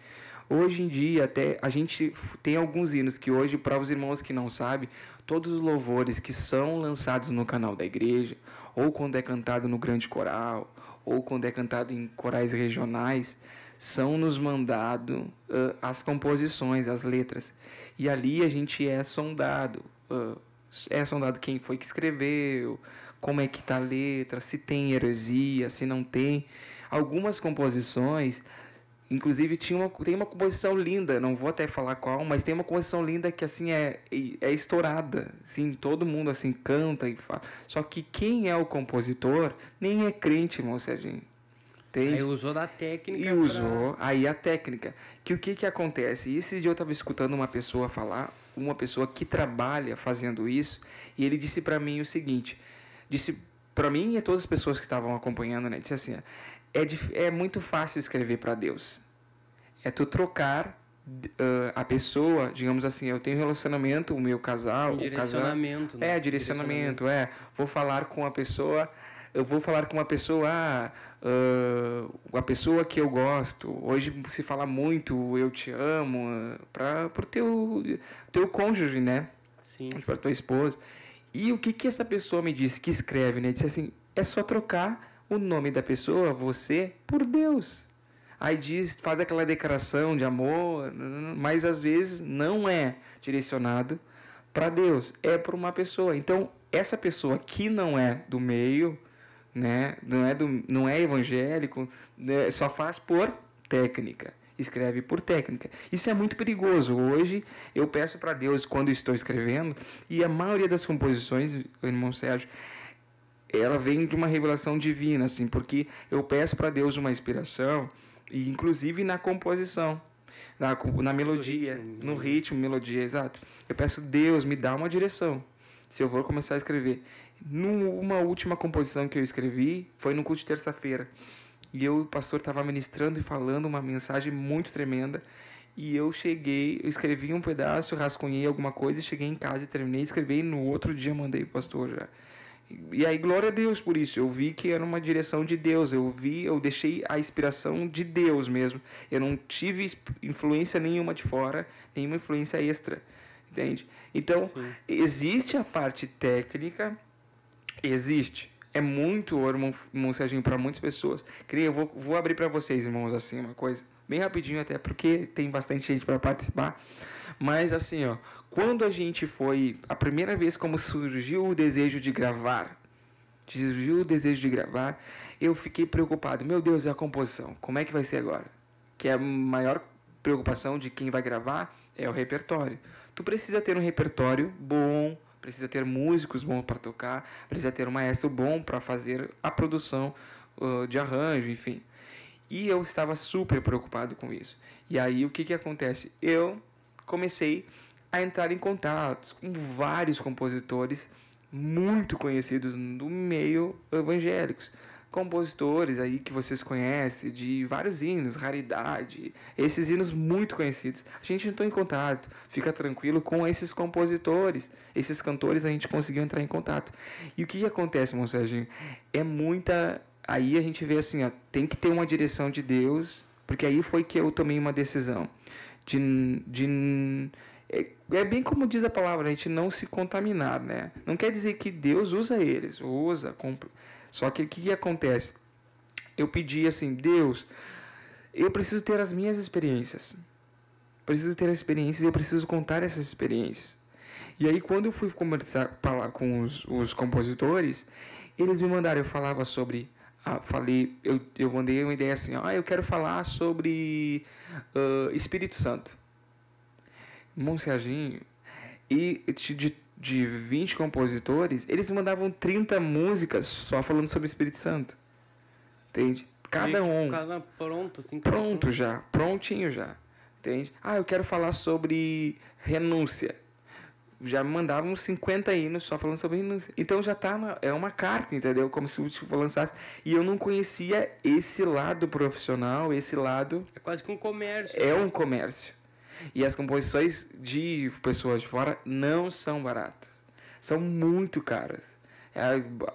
Hoje em dia, até a gente tem alguns hinos que hoje, para os irmãos que não sabem, todos os louvores que são lançados no canal da igreja, ou quando é cantado no grande coral, ou quando é cantado em corais regionais, são nos mandados as composições, as letras. E ali a gente é sondado quem foi que escreveu, como é que está a letra, se tem heresia, se não tem. Algumas composições, inclusive tem uma composição linda, não vou até falar qual, mas tem uma composição linda que assim é estourada, assim, todo mundo assim canta e fala. Só que quem é o compositor nem é crente, irmão Serginho. Aí usou da técnica. E usou aí a técnica. O que acontece? Esse dia eu estava escutando uma pessoa falar, uma pessoa que trabalha fazendo isso, e ele disse para mim o seguinte, disse para mim e a todas as pessoas que estavam acompanhando, né, disse assim, é muito fácil escrever para Deus. É tu trocar a pessoa, digamos assim, eu tenho relacionamento, o meu casal, direcionamento, né? Direcionamento. Vou falar com a pessoa, eu vou falar com uma pessoa, a pessoa que eu gosto. Hoje se fala muito, eu te amo, para o teu cônjuge, né? Sim. Para tua esposa. E o que essa pessoa me disse, que escreve, né? Disse assim, é só trocar o nome da pessoa, você, por Deus. Aí faz aquela declaração de amor, mas às vezes não é direcionado para Deus, é para uma pessoa. Então, essa pessoa que não é do meio, né, não é evangélico, né, só faz por técnica, escreve por técnica. Isso é muito perigoso. Hoje, eu peço para Deus, quando estou escrevendo, e a maioria das composições, o irmão Sérgio, ela vem de uma revelação divina, assim, porque eu peço para Deus uma inspiração, e inclusive na composição, na melodia, no ritmo, melodia, exato. Eu peço, Deus, me dá uma direção, se eu vou começar a escrever. Numa última composição que eu escrevi, foi no culto de terça-feira, e o pastor estava ministrando e falando uma mensagem muito tremenda, e eu escrevi um pedaço, rascunhei alguma coisa, e cheguei em casa e terminei, escrevi, e no outro dia mandei o pastor já. E aí, glória a Deus por isso. Eu vi que era uma direção de Deus. Eu deixei a inspiração de Deus mesmo. Eu não tive influência nenhuma de fora, nenhuma influência extra. Entende? Então, existe a parte técnica, existe. É muito, irmão Serginho, para muitas pessoas. Eu vou abrir para vocês, irmãos, assim, uma coisa bem rapidinho, até porque tem bastante gente para participar. Mas assim, quando a gente foi, a primeira vez como surgiu o desejo de gravar, eu fiquei preocupado. Meu Deus, é a composição, como é que vai ser agora? Que a maior preocupação de quem vai gravar é o repertório. Tu precisa ter um repertório bom, precisa ter músicos bons para tocar, precisa ter um maestro bom para fazer a produção de arranjo, enfim. E eu estava super preocupado com isso. E aí, o que acontece? Eu comecei a entrar em contato com vários compositores muito conhecidos no meio evangélicos. Compositores aí que vocês conhecem, de vários hinos, Raridade, esses hinos muito conhecidos. A gente entrou em contato, fica tranquilo com esses compositores, esses cantores, a gente conseguiu entrar em contato. E o que acontece, irmão Serginho? Aí a gente vê assim, tem que ter uma direção de Deus, porque aí foi que eu tomei uma decisão. é bem como diz a palavra, a gente não se contaminar, né? Não quer dizer que Deus usa eles, só que o que acontece? Eu pedi assim, Deus, eu preciso ter as minhas experiências. Preciso ter experiências e eu preciso contar essas experiências. E aí, quando eu fui falar com os compositores, eles me mandaram, eu falava sobre... eu mandei uma ideia assim, eu quero falar sobre Espírito Santo. Irmão Serginho, e de 20 compositores, eles mandavam 30 músicas só falando sobre Espírito Santo. Entende? Cada um. Pronto, assim. Pronto já, prontinho já. Entende? Eu quero falar sobre renúncia. Já me mandavam 50 hinos só falando sobre renúncia. Então já tá é uma carta, entendeu? Como se eu lançasse. E eu não conhecia esse lado profissional, esse lado... É quase que um comércio. É um comércio. E as composições de pessoas de fora não são baratas. São muito caras.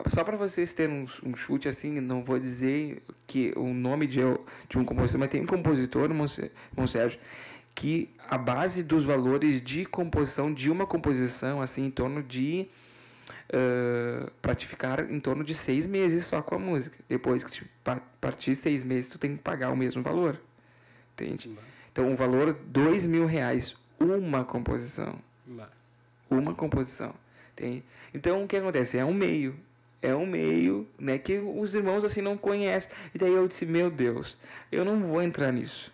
Só para vocês terem um chute assim, não vou dizer que o nome de um compositor, mas tem um compositor, irmão Sérgio, que a base dos valores de composição, de uma composição, assim, em torno de... praticar em torno de 6 meses só com a música. Depois que partir 6 meses, tu tem que pagar o mesmo valor. Entende? Então, o valor R$2.000, uma composição. Uma composição. Entende? Então, o que acontece? É um meio, né, que os irmãos assim não conhecem. E daí eu disse, meu Deus, eu não vou entrar nisso.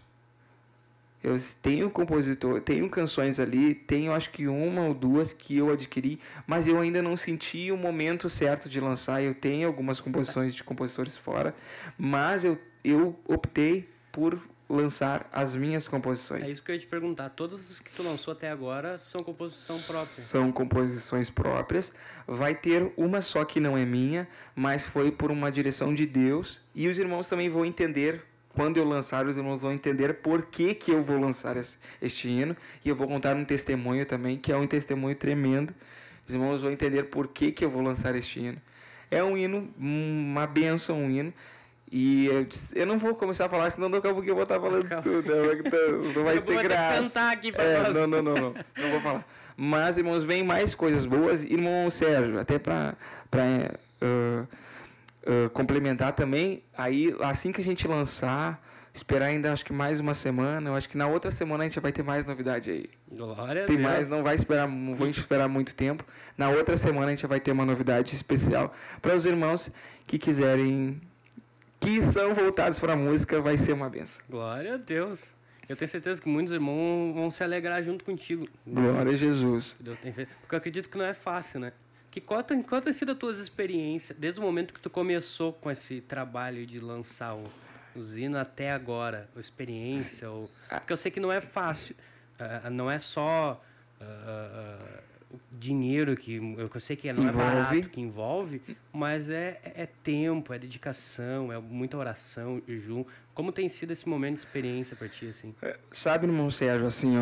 Eu tenho compositor, tenho canções ali, tenho acho que 1 ou 2 que eu adquiri, mas eu ainda não senti o momento certo de lançar. Eu tenho algumas composições de compositores fora, mas eu optei por lançar as minhas composições. É isso que eu ia te perguntar. Todas as que tu lançou até agora são composição própria? São composições próprias. Vai ter uma só que não é minha, mas foi por uma direção de Deus. E os irmãos também vão entender, quando eu lançar, os irmãos vão entender por que eu vou lançar este hino. E eu vou contar um testemunho também, que é um testemunho tremendo. Os irmãos vão entender por que eu vou lançar este hino. É um hino, uma bênção, um hino. E eu não vou começar a falar, senão daqui a pouco eu vou estar falando tudo. Não vai ter graça. Cantar aqui pra nós. Não vou falar. Mas, irmãos, vem mais coisas boas. Irmão Sérgio, até para complementar também, aí assim que a gente lançar, esperar ainda acho que mais uma semana, eu acho que na outra semana a gente vai ter mais novidade aí. Glória a Tem Deus. mais, não vou esperar muito tempo. Na outra semana a gente vai ter uma novidade especial para os irmãos que quiserem, que são voltados para a música, vai ser uma benção. Glória a Deus. Eu tenho certeza que muitos irmãos vão se alegrar junto contigo. Glória a Jesus. Deus tem feito. Porque eu acredito que não é fácil, né? Qual tem sido as tuas experiências, desde o momento que tu começou com esse trabalho de lançar os hinos até agora? A experiência? Porque eu sei que não é fácil. Não é só o dinheiro que eu sei que não é barato, que envolve, mas é tempo, é dedicação, é muita oração, jejum. Como tem sido esse momento de experiência para ti, assim? Sabe, irmão Sérgio, assim,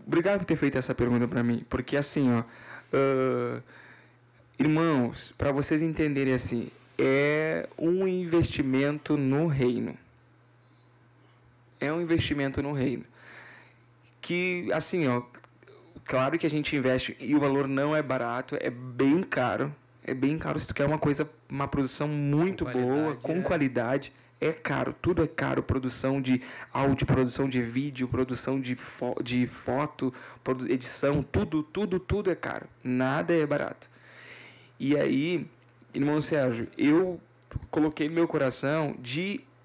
obrigado por ter feito essa pergunta para mim, porque assim, irmãos, para vocês entenderem assim, é um investimento no reino. É um investimento no reino. Que, assim, claro que a gente investe e o valor não é barato, é bem caro. É bem caro se tu quer uma produção muito boa, com qualidade. É caro, tudo é caro. Produção de áudio, produção de vídeo, produção de foto, edição, tudo é caro. Nada é barato. E aí, irmão Sérgio, eu coloquei no meu coração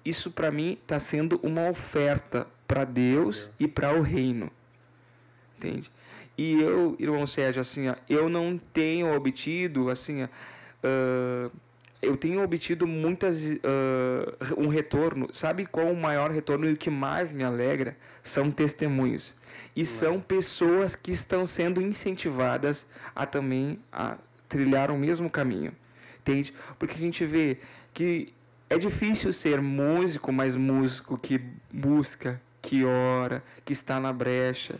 isso para mim está sendo uma oferta para Deus e para o reino. Entende? E eu, irmão Sérgio, assim, eu não tenho obtido, assim, eu tenho obtido um retorno. Sabe qual o maior retorno e o que mais me alegra? São testemunhos. E são pessoas que estão sendo incentivadas a também trilhar o mesmo caminho. Entende? Porque a gente vê que é difícil ser músico, mas músico que busca, que ora, que está na brecha.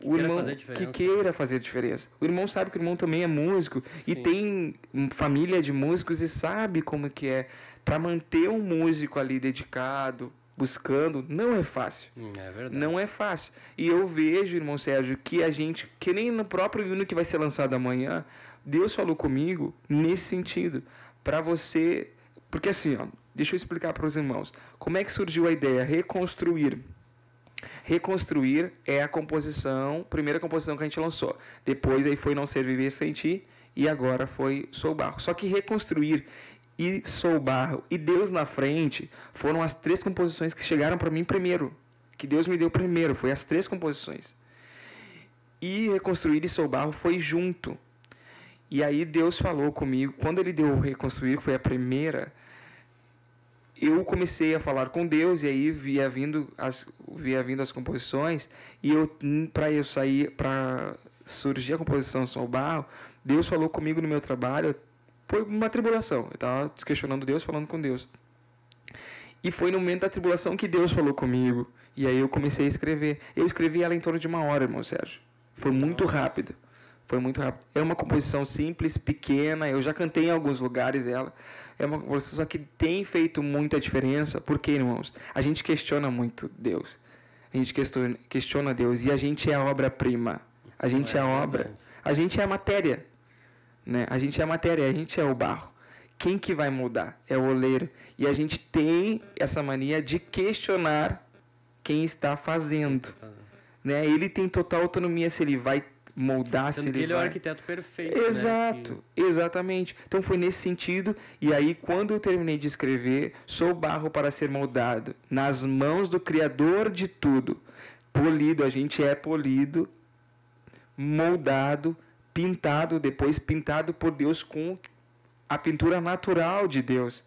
O irmão que queira fazer diferença. O irmão sabe que o irmão também é músico. Sim. E tem família de músicos e sabe como que é para manter um músico ali dedicado, buscando, não é fácil. É verdade. Não é fácil. E eu vejo, irmão Sérgio, que a gente, que nem no próprio hino que vai ser lançado amanhã, Deus falou comigo nesse sentido. Para você... Porque assim, ó, deixa eu explicar para os irmãos. Como é que surgiu a ideia? Reconstruir. Reconstruir é a composição, primeira composição que a gente lançou. Depois aí foi Não Ser Viver Sem Ti e agora foi Sou Barro. Só que Reconstruir e Sou Barro e Deus na Frente foram as 3 composições que chegaram para mim primeiro. Que Deus me deu primeiro, foi as 3 composições. E Reconstruir e Sou Barro foi junto. E aí Deus falou comigo, quando Ele deu Reconstruir, que foi a primeira, eu comecei a falar com Deus, e aí via vindo as composições, e para surgir a composição Sou Barro, Deus falou comigo no meu trabalho, foi uma tribulação, eu estava questionando Deus, falando com Deus. E foi no momento da tribulação que Deus falou comigo, e aí eu comecei a escrever. Eu escrevi ela em torno de 1 hora, irmão Sérgio. Foi muito rápido. Foi muito rápido. É uma composição simples, pequena. Eu já cantei em alguns lugares ela. É uma composição só que tem feito muita diferença. Porque, irmãos, a gente questiona muito Deus. A gente questiona Deus. E a gente é a obra-prima. A gente é a obra. A gente é a matéria. Né? A gente é a matéria. A gente é o barro. Quem que vai mudar? É o oleiro. E a gente tem essa mania de questionar quem está fazendo. Né? Ele tem total autonomia se ele vai moldar, Sendo se que ele ele é o vai... arquiteto perfeito. Exato, Né? exatamente. Então foi nesse sentido, e aí quando eu terminei de escrever, sou barro para ser moldado, nas mãos do Criador de tudo. Polido, a gente é polido, moldado, pintado, depois pintado por Deus com a pintura natural de Deus.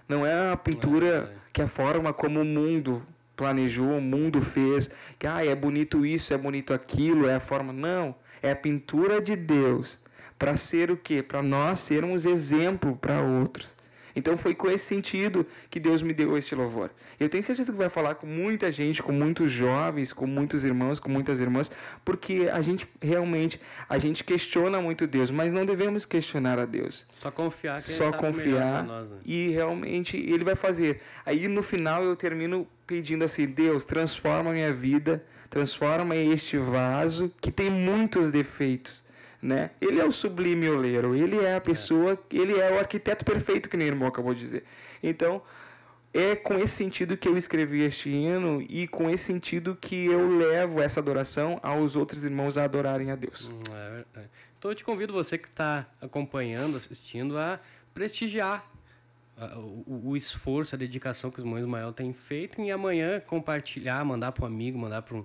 Não é a pintura que é a forma como o mundo planejou, o mundo fez, que é bonito isso, é bonito aquilo, é a forma. Não, é a pintura de Deus. Para ser o quê? Para nós sermos exemplo para outros. Então foi com esse sentido que Deus me deu este louvor. Eu tenho certeza que vai falar com muita gente, com muitos jovens, com muitos irmãos, com muitas irmãs, porque a gente realmente, a gente questiona muito Deus, mas não devemos questionar a Deus. Só confiar que Só ele sabe o melhor pra confiar nós, né? e realmente Ele vai fazer. Aí no final eu termino pedindo assim, Deus, transforma a minha vida, transforma este vaso que tem muitos defeitos. Né? Ele é o sublime oleiro, ele é a pessoa, ele é o arquiteto perfeito, que nem o irmão acabou de dizer. Então, é com esse sentido que eu escrevi este hino e com esse sentido que eu levo essa adoração aos outros irmãos a adorarem a Deus. É verdade. Então eu te convido, você que está acompanhando, assistindo, a prestigiar o esforço, a dedicação que os irmãos Ismael têm feito e amanhã compartilhar, mandar para um amigo, mandar para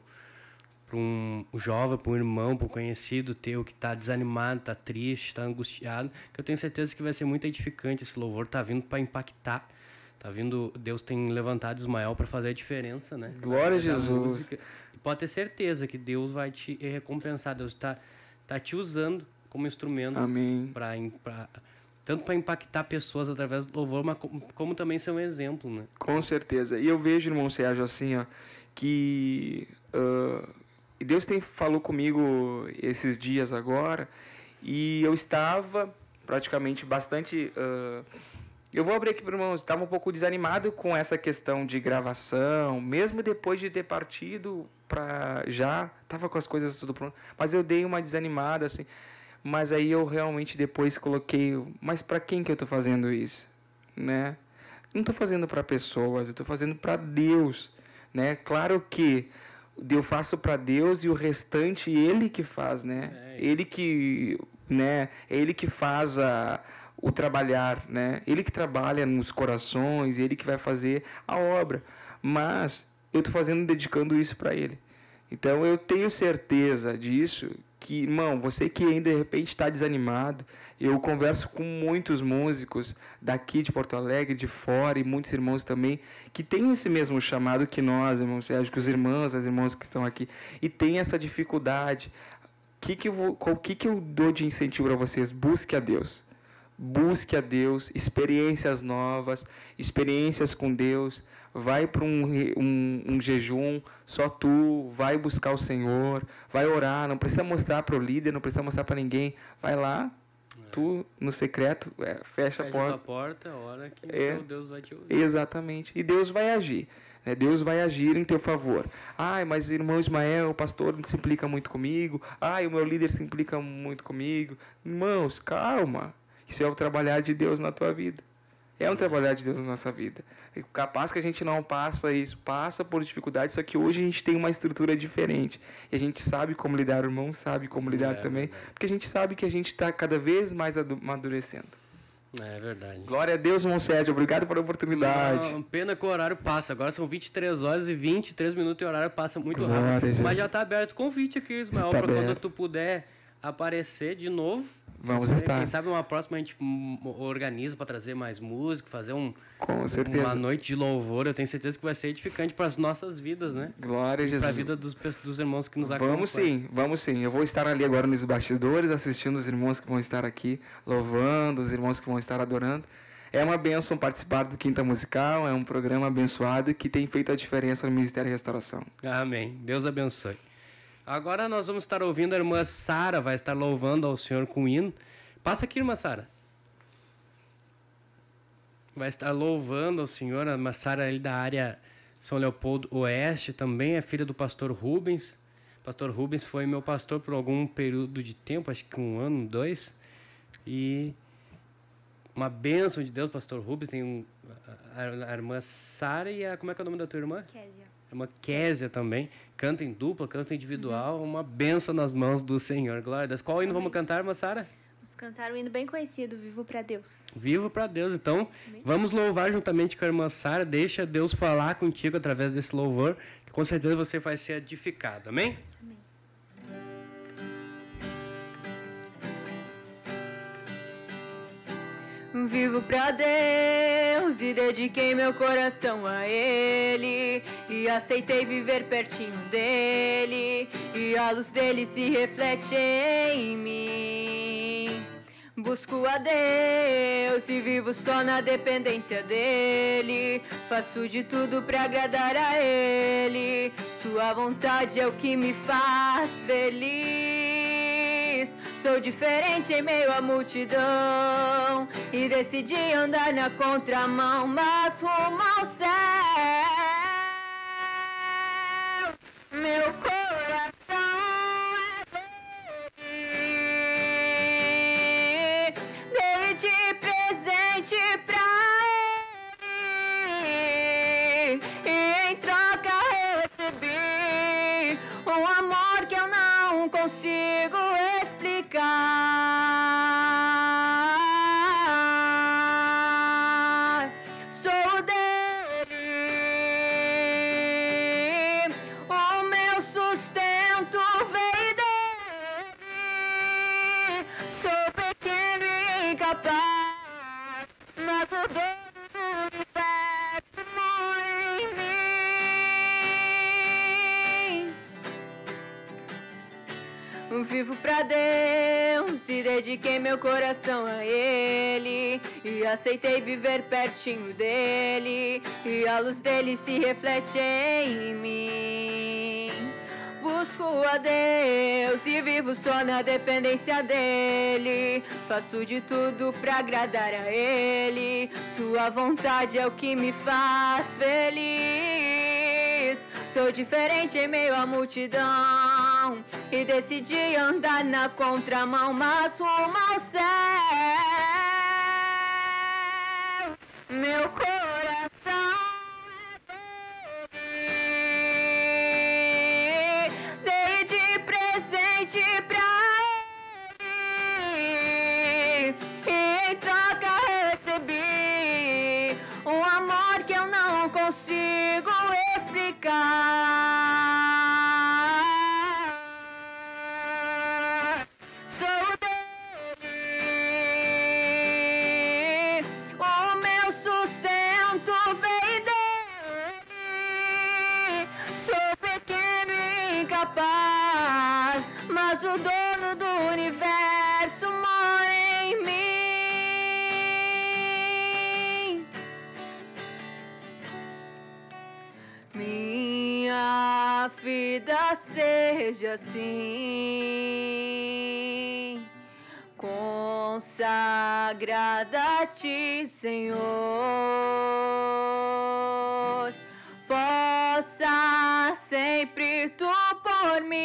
um jovem, para um irmão, para um conhecido teu que está desanimado, está triste, está angustiado, que eu tenho certeza que vai ser muito edificante esse louvor, está vindo para impactar, está vindo, Deus tem levantado Ismael para fazer a diferença, né? Glória a Da Jesus. música. E pode ter certeza que Deus vai te recompensar, Deus está te usando como instrumento, Amém. tanto para impactar pessoas através do louvor, mas como também ser um exemplo, né? Com certeza. E eu vejo, irmão Sérgio, assim, ó, que Deus falou comigo esses dias agora, e eu estava praticamente bastante... eu vou abrir aqui para os irmãos, estava um pouco desanimado com essa questão de gravação, mesmo depois de ter partido para já, estava com as coisas tudo pronto, mas eu dei uma desanimada, assim, mas aí eu realmente depois coloquei, mas para quem que eu estou fazendo isso, né? Não estou fazendo para pessoas, eu estou fazendo para Deus, né? Claro que eu faço para Deus e o restante Ele que faz, né? Ele que, né? Ele que faz o trabalhar, né? Ele que trabalha nos corações, Ele que vai fazer a obra. Mas eu estou fazendo, dedicando isso para Ele. Então eu tenho certeza disso, que, irmão, você que ainda de repente está desanimado, eu converso com muitos músicos daqui de Porto Alegre, de fora, e muitos irmãos também, que têm esse mesmo chamado que nós, irmãos Sérgio, que os irmãos, as irmãs que estão aqui, e tem essa dificuldade. O que eu dou de incentivo para vocês? Busque a Deus. Busque a Deus, experiências novas, experiências com Deus. Vai para um jejum, só tu, vai buscar o Senhor, vai orar, não precisa mostrar para o líder, não precisa mostrar para ninguém. Vai lá tu, no secreto, fecha a Fecha porta. tua porta, a hora que É. então Deus vai te ouvir. Exatamente. E Deus vai agir. Né? Deus vai agir em teu favor. Ai, mas irmão Ismael, o pastor se implica muito comigo. Ai, o meu líder se implica muito comigo. Irmãos, calma. Isso é o trabalhar de Deus na tua vida. É um trabalhar de Deus na nossa vida. E capaz que a gente não passa isso, passa por dificuldades, só que hoje a gente tem uma estrutura diferente. E a gente sabe como lidar, o irmão sabe como lidar também, verdade. porque a gente sabe que a gente está cada vez mais amadurecendo. É verdade. Glória a Deus, irmão Sérgio. Obrigado pela oportunidade. Não, pena que o horário passa. Agora são 23 horas e 23 minutos e o horário passa muito Glória a rápido. Jesus. Mas já está aberto o convite aqui, Ismael, Está para quando aberto. tu puder aparecer de novo. Vamos Quem estar, sabe uma próxima a gente organiza para trazer mais música, fazer com certeza. uma noite de louvor. Eu tenho certeza que vai ser edificante para as nossas vidas, né? Glória a Jesus. Para a vida dos irmãos que nos acompanham. Vamos sim. Eu vou estar ali agora nos bastidores, assistindo os irmãos que vão estar aqui, louvando, os irmãos que vão estar adorando. É uma bênção participar do Quinta Musical, é um programa abençoado que tem feito a diferença no Ministério de Restauração. Amém. Deus abençoe. Agora nós vamos estar ouvindo a irmã Sara, vai estar louvando ao Senhor com hino. Passa aqui, irmã Sara. Vai estar louvando ao Senhor, a irmã Sara ali da área São Leopoldo Oeste, também é filha do pastor Rubens. O pastor Rubens foi meu pastor por algum período de tempo, acho que 1 ano, 2. E uma bênção de Deus, pastor Rubens. Tem a irmã Sara e como é que é o nome da tua irmã? Késia. É uma Késia também, canta em dupla, canta individual, uma benção nas mãos do Senhor. Glória a Deus. Qual hino vamos cantar, irmã Sara? Vamos cantar um hino bem conhecido, Vivo pra Deus. Vivo para Deus. Então, vamos louvar juntamente com a irmã Sara. Deixa Deus falar contigo através desse louvor, que com certeza você vai ser edificado. Amém? Amém. Vivo pra Deus e dediquei meu coração a Ele, e aceitei viver pertinho dEle, e a luz dele se reflete em mim. Busco a Deus e vivo só na dependência dEle, faço de tudo pra agradar a Ele, sua vontade é o que me faz feliz. Sou diferente em meio à multidão e decidi andar na contramão, mas rumo ao céu. Meu coração é dele, dei de presente pra ele, e em troca recebi um amor que eu não consigo explicar. Sou dele, o meu sustento veio dele. Sou pequeno e incapaz, mas o dono do universo mora em mim. Vivo pra Deus e dediquei meu coração a Ele, e aceitei viver pertinho dEle, e a luz dele se reflete em mim. Busco a Deus e vivo só na dependência dEle, faço de tudo pra agradar a Ele, sua vontade é o que me faz feliz. Sou diferente em meio à multidão e decidi andar na contramão, mas rumo ao céu. Meu coração é dele, dei de presente pra ele, e em troca recebi um amor que eu não consigo explicar. Sou dele, o meu sustento veio dele. Sou pequeno e incapaz, mas o dono do universo mora em mim. Minha vida seja assim, consagrada a ti, Senhor. Possa sempre tu por mim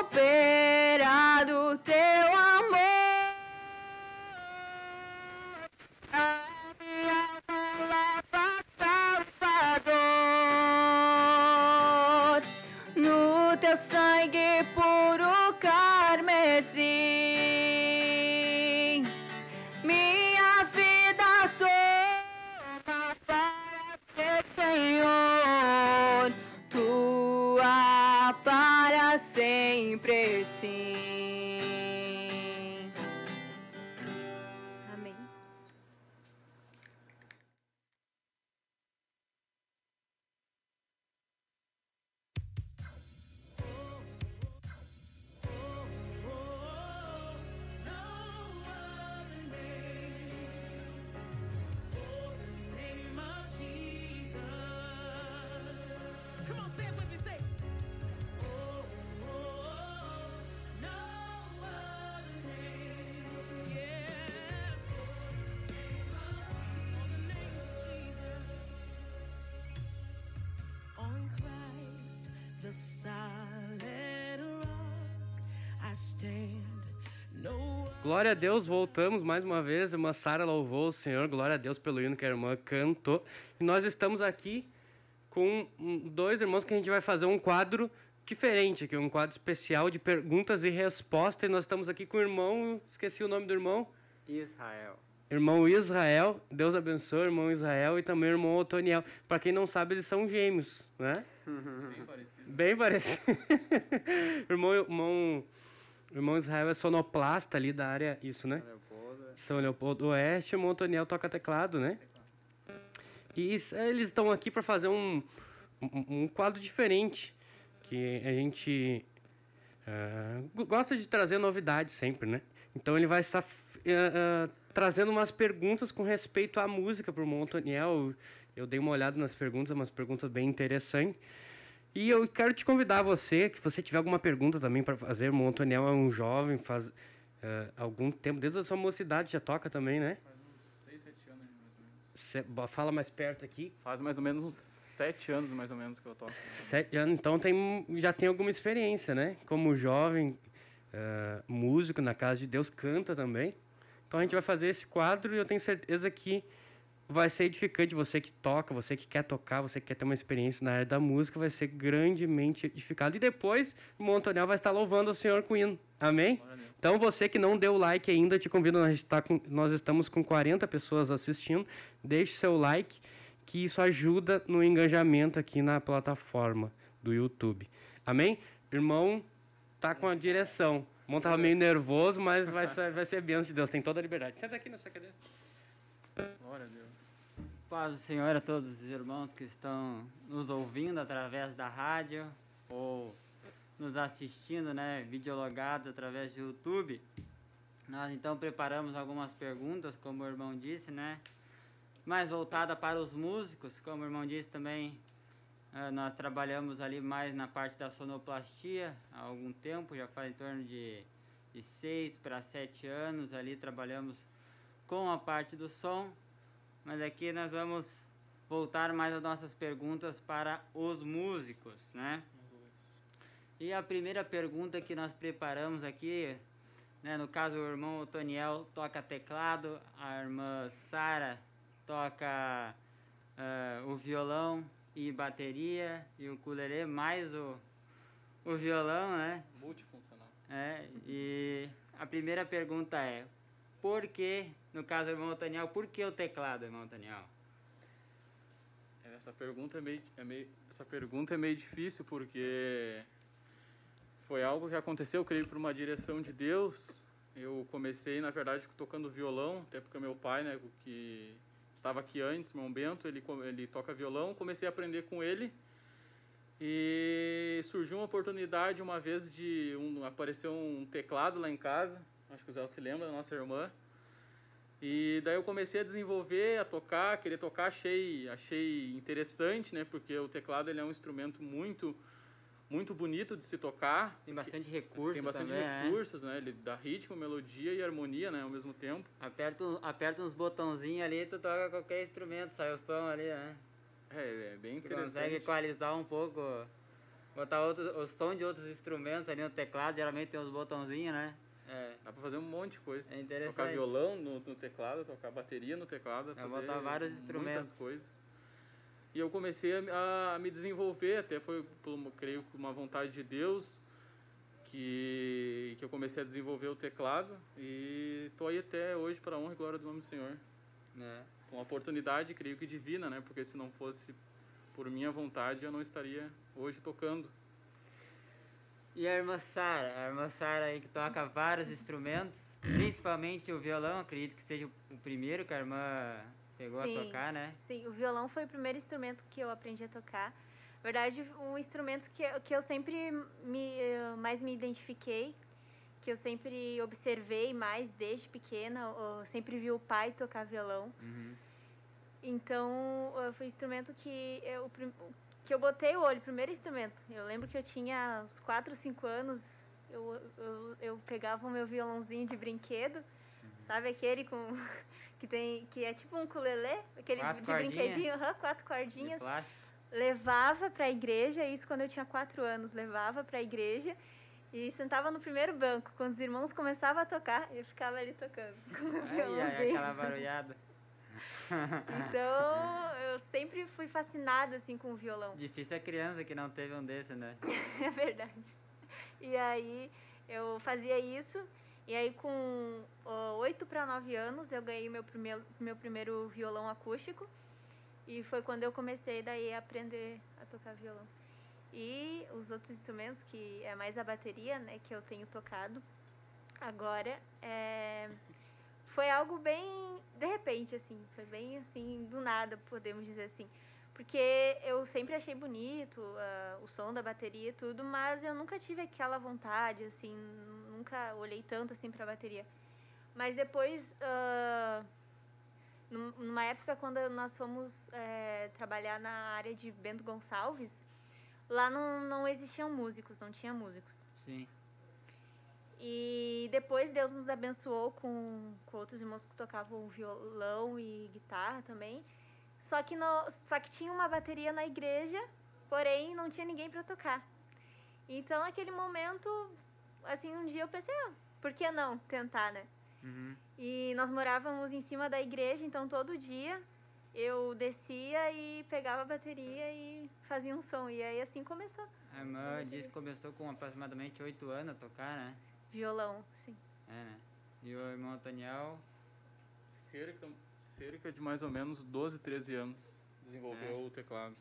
operar do teu amor. A minha palavra salvador, no teu sangue puro carmesim, minha vida toda para ser, Senhor, tua para sempre, sim. Amém. Come on, say it with me, say. Oh, oh, oh, no other name, yeah. On the name of Jesus. On Christ, the solid rock, I stand. No Glória a Deus, voltamos mais uma vez. A irmã Sara louvou o Senhor. Glória a Deus pelo hino que a irmã cantou. E nós estamos aqui com dois irmãos que a gente vai fazer um quadro diferente aqui, um quadro especial de perguntas e respostas. E nós estamos aqui com o irmão, esqueci o nome do irmão. Israel. Irmão Israel, Deus abençoe, irmão Israel, e também o irmão Otoniel. Para quem não sabe, eles são gêmeos, né? Bem parecido. Irmão Israel é sonoplasta ali da área, isso, né? São Leopoldo Oeste, o irmão Otoniel toca teclado, né? E eles estão aqui para fazer um quadro diferente, que a gente gosta de trazer novidades sempre, né? Então ele vai estar trazendo umas perguntas com respeito à música para o irmão Otoniel. Eu dei uma olhada nas perguntas, umas perguntas bem interessantes. E eu quero te convidar você, que você tiver alguma pergunta também para fazer. O irmão Otoniel é um jovem, faz algum tempo, desde a sua mocidade já toca também, né? Faz uns 6, 7 anos, mais ou menos. Fala mais perto aqui. Faz mais ou menos uns 7 anos, mais ou menos, que eu toco. 7 anos, então já tem alguma experiência, né? Como jovem, músico na Casa de Deus, canta também. Então a gente vai fazer esse quadro e eu tenho certeza que vai ser edificante. Você que toca, você que quer tocar, você que quer ter uma experiência na área da música, vai ser grandemente edificado. E depois o irmão Otoniel vai estar louvando o Senhor com hino. Amém? Então você que não deu like ainda, te convido, nós estamos com 40 pessoas assistindo. Deixe seu like, que isso ajuda no engajamento aqui na plataforma do YouTube. Amém? Irmão, tá com a direção. O irmão estava meio nervoso, mas vai ser bênção de Deus. Tem toda a liberdade. Senta aqui nessa cadeira. Glória a Deus. Paz do Senhor a todos os irmãos que estão nos ouvindo através da rádio ou nos assistindo, né, videologados através do YouTube. Nós então preparamos algumas perguntas, como o irmão disse, né, mais voltada para os músicos. Como o irmão disse também, nós trabalhamos ali mais na parte da sonoplastia há algum tempo, já faz em torno de 6 para 7 anos ali trabalhamos com a parte do som. Mas aqui nós vamos voltar mais às nossas perguntas para os músicos, né? E a primeira pergunta que nós preparamos aqui, né, no caso o irmão Otoniel toca teclado, a irmã Sara toca o violão e bateria, e o ukulele mais o violão, né? Multifuncional. E a primeira pergunta é: por que, no caso do irmão Otoniel, por que o teclado, irmão Otoniel? Essa pergunta é meio difícil, porque foi algo que aconteceu, eu creio, por uma direção de Deus. Eu comecei, na verdade, tocando violão, até porque meu pai, né, que estava aqui antes, irmão Bento, ele toca violão, comecei a aprender com ele. E surgiu uma oportunidade uma vez apareceu um teclado lá em casa, acho que o Zé se lembra, da nossa irmã. E daí eu comecei a desenvolver, a tocar, querer tocar, achei interessante, né? Porque o teclado ele é um instrumento muito muito bonito de se tocar. Tem bastante recurso Tem bastante também, recursos, né? Ele dá ritmo, melodia e harmonia, né? Ao mesmo tempo. Aperta uns botãozinhos ali, tu toca qualquer instrumento, sai o som ali, né? É bem Tu interessante. consegue equalizar um pouco, botar o som de outros instrumentos ali no teclado, geralmente tem uns botãozinhos, né? Dá pra fazer um monte de coisa. É interessante. Tocar violão no teclado, tocar bateria no teclado, fazer botar vários instrumentos. muitas coisas. E eu comecei a me desenvolver, até foi, creio, uma vontade de Deus, que eu comecei a desenvolver o teclado. E tô aí até hoje para a honra e glória do nome do Senhor. Uma oportunidade, creio que divina, né? Porque se não fosse por minha vontade, eu não estaria hoje tocando. E a irmã Sara aí que toca vários instrumentos, principalmente o violão, acredito que seja o primeiro que a irmã pegou a tocar, né? Sim, o violão foi o primeiro instrumento que eu aprendi a tocar. Na verdade, um instrumento que eu sempre mais me identifiquei, que eu sempre observei mais desde pequena, eu sempre vi o pai tocar violão. Então, foi um instrumento que eu botei o olho, primeiro instrumento. Eu lembro que eu tinha uns 4, 5 anos, eu pegava o meu violãozinho de brinquedo, sabe aquele que é tipo um ukulele, aquele de brinquedinho, 4 cordinhas. Levava para a igreja, isso quando eu tinha 4 anos, levava para a igreja e sentava no primeiro banco. Quando os irmãos começavam a tocar, eu ficava ali tocando com o meu violãozinho. Aquela barulhada. Então, eu sempre fui fascinada, assim, com o violão. Difícil a criança que não teve um desse, né? É verdade. E aí, eu fazia isso, e aí com 8 para 9 anos, eu ganhei meu primeiro violão acústico, e foi quando eu comecei daí a aprender a tocar violão. E os outros instrumentos, que é mais a bateria, né, que eu tenho tocado agora, foi algo bem de repente, assim, foi bem assim, do nada, podemos dizer assim. Porque eu sempre achei bonito o som da bateria e tudo, mas eu nunca tive aquela vontade, assim, nunca olhei tanto assim pra bateria. Mas depois, numa época quando nós fomos trabalhar na área de Bento Gonçalves, lá não existiam músicos, não tinha músicos. Sim. E depois Deus nos abençoou com outros irmãos que tocavam violão e guitarra também. Só que tinha uma bateria na igreja, porém não tinha ninguém para tocar. Então, naquele momento, assim, um dia eu pensei, por que não tentar, né? E nós morávamos em cima da igreja, então todo dia eu descia e pegava a bateria e fazia um som. E aí assim começou. A irmã disse que começou com aproximadamente 8 anos a tocar, né? Violão, sim. Né? E o irmão Antoniel? Cerca de mais ou menos 12, 13 anos desenvolveu o teclado.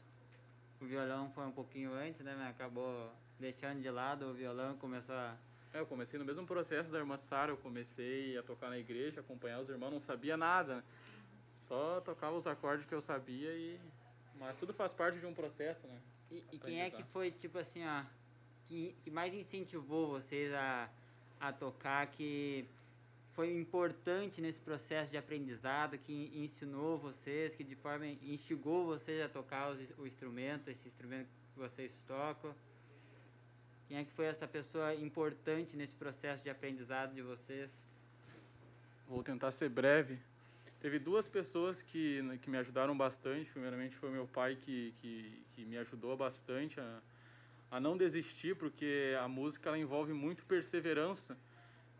O violão foi um pouquinho antes, né? Mas acabou deixando de lado o violão, começou a... Eu comecei no mesmo processo da irmã Sara, eu comecei a tocar na igreja, acompanhar os irmãos, não sabia nada, né? Só tocava os acordes que eu sabia mas tudo faz parte de um processo, né? E quem é que foi, tipo assim, que mais incentivou vocês a tocar, que foi importante nesse processo de aprendizado, que ensinou vocês, que de forma instigou vocês a tocar o instrumento, esse instrumento que vocês tocam? Quem é que foi essa pessoa importante nesse processo de aprendizado de vocês? Vou tentar ser breve. Teve 2 pessoas que me ajudaram bastante. Primeiramente foi meu pai que me ajudou bastante a não desistir, porque a música ela envolve muito perseverança.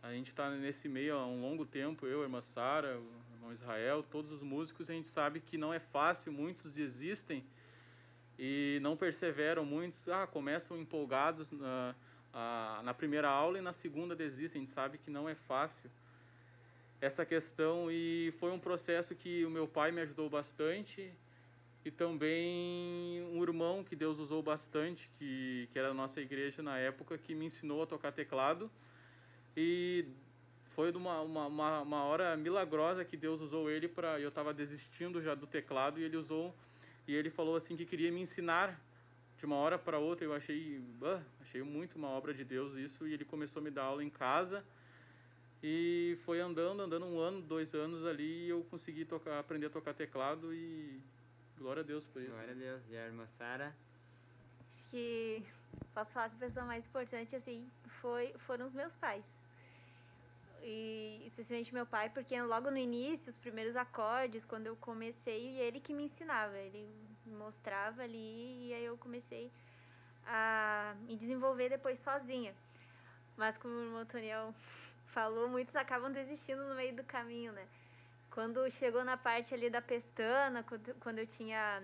A gente está nesse meio há um longo tempo, eu, a irmã Sara, o irmão Israel, todos os músicos, a gente sabe que não é fácil, muitos desistem e não perseveram, muitos começam empolgados na primeira aula e na segunda desistem, a gente sabe que não é fácil essa questão, e foi um processo que o meu pai me ajudou bastante, e também um irmão que Deus usou bastante, que era da nossa igreja na época, que me ensinou a tocar teclado. E foi de uma hora milagrosa que Deus usou ele para... Eu estava desistindo já do teclado e ele falou assim que queria me ensinar de uma hora para outra. Eu achei muito uma obra de Deus isso, e ele começou a me dar aula em casa. E foi andando 1 ano, 2 anos ali, e eu consegui aprender a tocar teclado, e glória a Deus por isso. Glória a Deus. E a irmã Sara? que posso falar que a pessoa mais importante, assim, foram os meus pais. E especialmente meu pai, porque logo no início, os primeiros acordes, quando eu comecei, ele que me ensinava, ele me mostrava ali, e aí eu comecei a me desenvolver depois sozinha. Mas como o irmão Toniel falou, muitos acabam desistindo no meio do caminho, né? Quando chegou na parte ali da pestana, quando eu tinha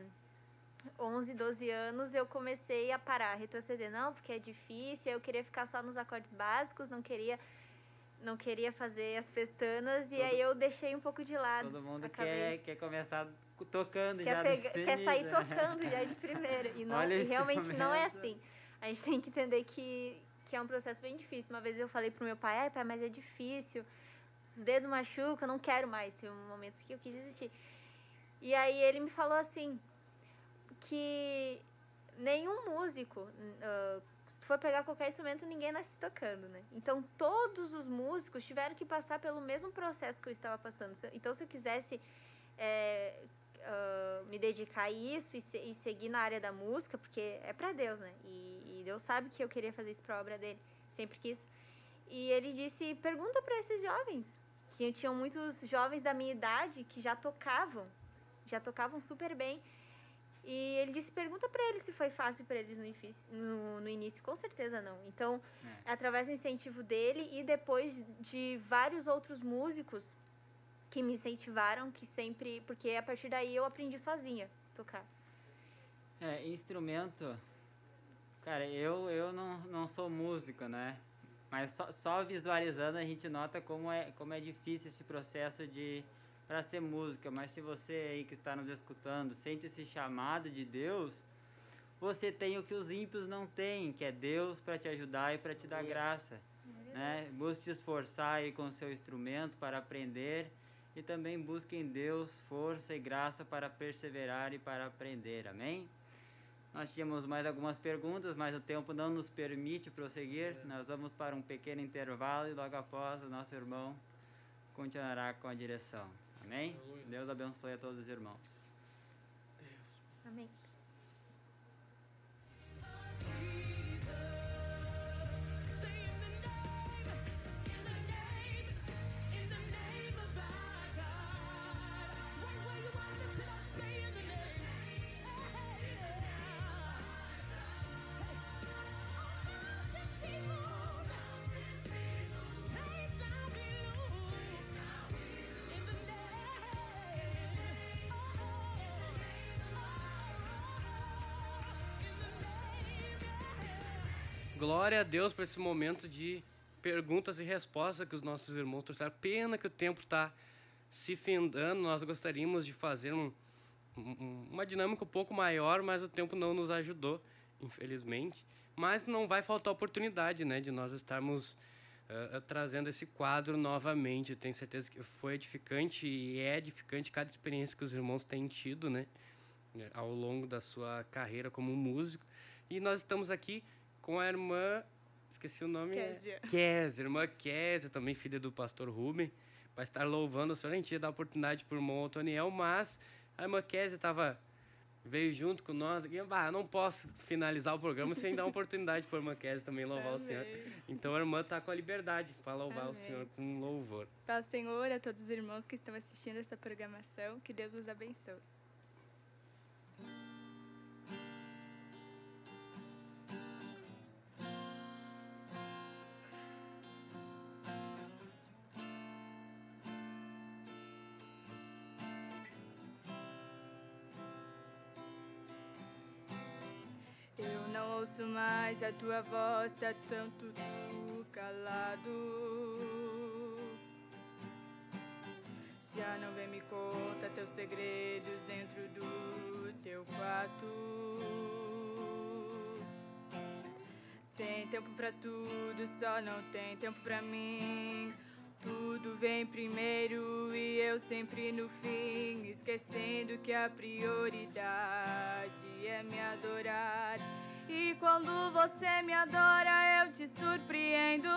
11, 12 anos, eu comecei a parar, retroceder. Não, porque é difícil, eu queria ficar só nos acordes básicos, não queria fazer as pestanas, e aí eu deixei um pouco de lado. Todo mundo quer começar tocando quer sair tocando já de primeira. E realmente não é assim. A gente tem que entender que é um processo bem difícil. Uma vez eu falei pro meu pai, pai, mas é difícil, os dedos machucam, eu não quero mais. Teve momentos que eu quis desistir. E aí ele me falou assim, que nenhum músico, se for pegar qualquer instrumento, ninguém nasce tocando, né? Então, todos os músicos tiveram que passar pelo mesmo processo que eu estava passando. Então, se eu quisesse me dedicar a isso e seguir na área da música, porque é pra Deus, né? E Deus sabe que eu queria fazer isso pra obra dele, sempre quis. E ele disse, pergunta pra esses jovens, que tinham muitos jovens da minha idade que já tocavam super bem. E ele disse, pergunta pra eles se foi fácil pra eles no início. Com certeza não. Então, através do incentivo dele e depois de vários outros músicos que me incentivaram, porque a partir daí eu aprendi sozinha a tocar. Instrumento, cara, eu não sou músico, né? Mas só visualizando a gente nota como é difícil esse processo para ser música. Mas se você aí que está nos escutando sente esse chamado de Deus, você tem o que os ímpios não têm, que é Deus para te ajudar e para te dar graça, né? Busque se esforçar aí com o seu instrumento para aprender e também busque em Deus força e graça para perseverar e para aprender, amém? Nós tínhamos mais algumas perguntas, mas o tempo não nos permite prosseguir. Nós vamos para um pequeno intervalo e logo após o nosso irmão continuará com a direção. Amém? Deus abençoe a todos os irmãos. Amém. Glória a Deus por esse momento de perguntas e respostas que os nossos irmãos trouxeram. Pena que o tempo está se findando. Nós gostaríamos de fazer uma dinâmica um pouco maior, mas o tempo não nos ajudou, infelizmente. Mas não vai faltar oportunidade, né, de nós estarmos trazendo esse quadro novamente. Eu tenho certeza que foi edificante e é edificante cada experiência que os irmãos têm tido, né, ao longo da sua carreira como músico. E nós estamos aqui com a irmã, esqueci o nome. Kézia, irmã Kézia, também filha do pastor Rubem, vai estar louvando o Senhor. A gente ia dar oportunidade para o irmão Otoniel, mas a irmã Kézia veio junto com nós. E, eu não posso finalizar o programa sem dar uma oportunidade para a irmã Kézia também louvar o Senhor. Então a irmã está com a liberdade para louvar o Senhor com louvor. Paz, Senhor, a todos os irmãos que estão assistindo essa programação, que Deus os abençoe. Eu não ouço mais a tua voz, tá tanto tu calado. Já não vem me conta teus segredos dentro do teu quarto. Tem tempo pra tudo, só não tem tempo pra mim. Tudo vem primeiro e eu sempre no fim, esquecendo que a prioridade é me adorar. E quando você me adora, eu te surpreendo.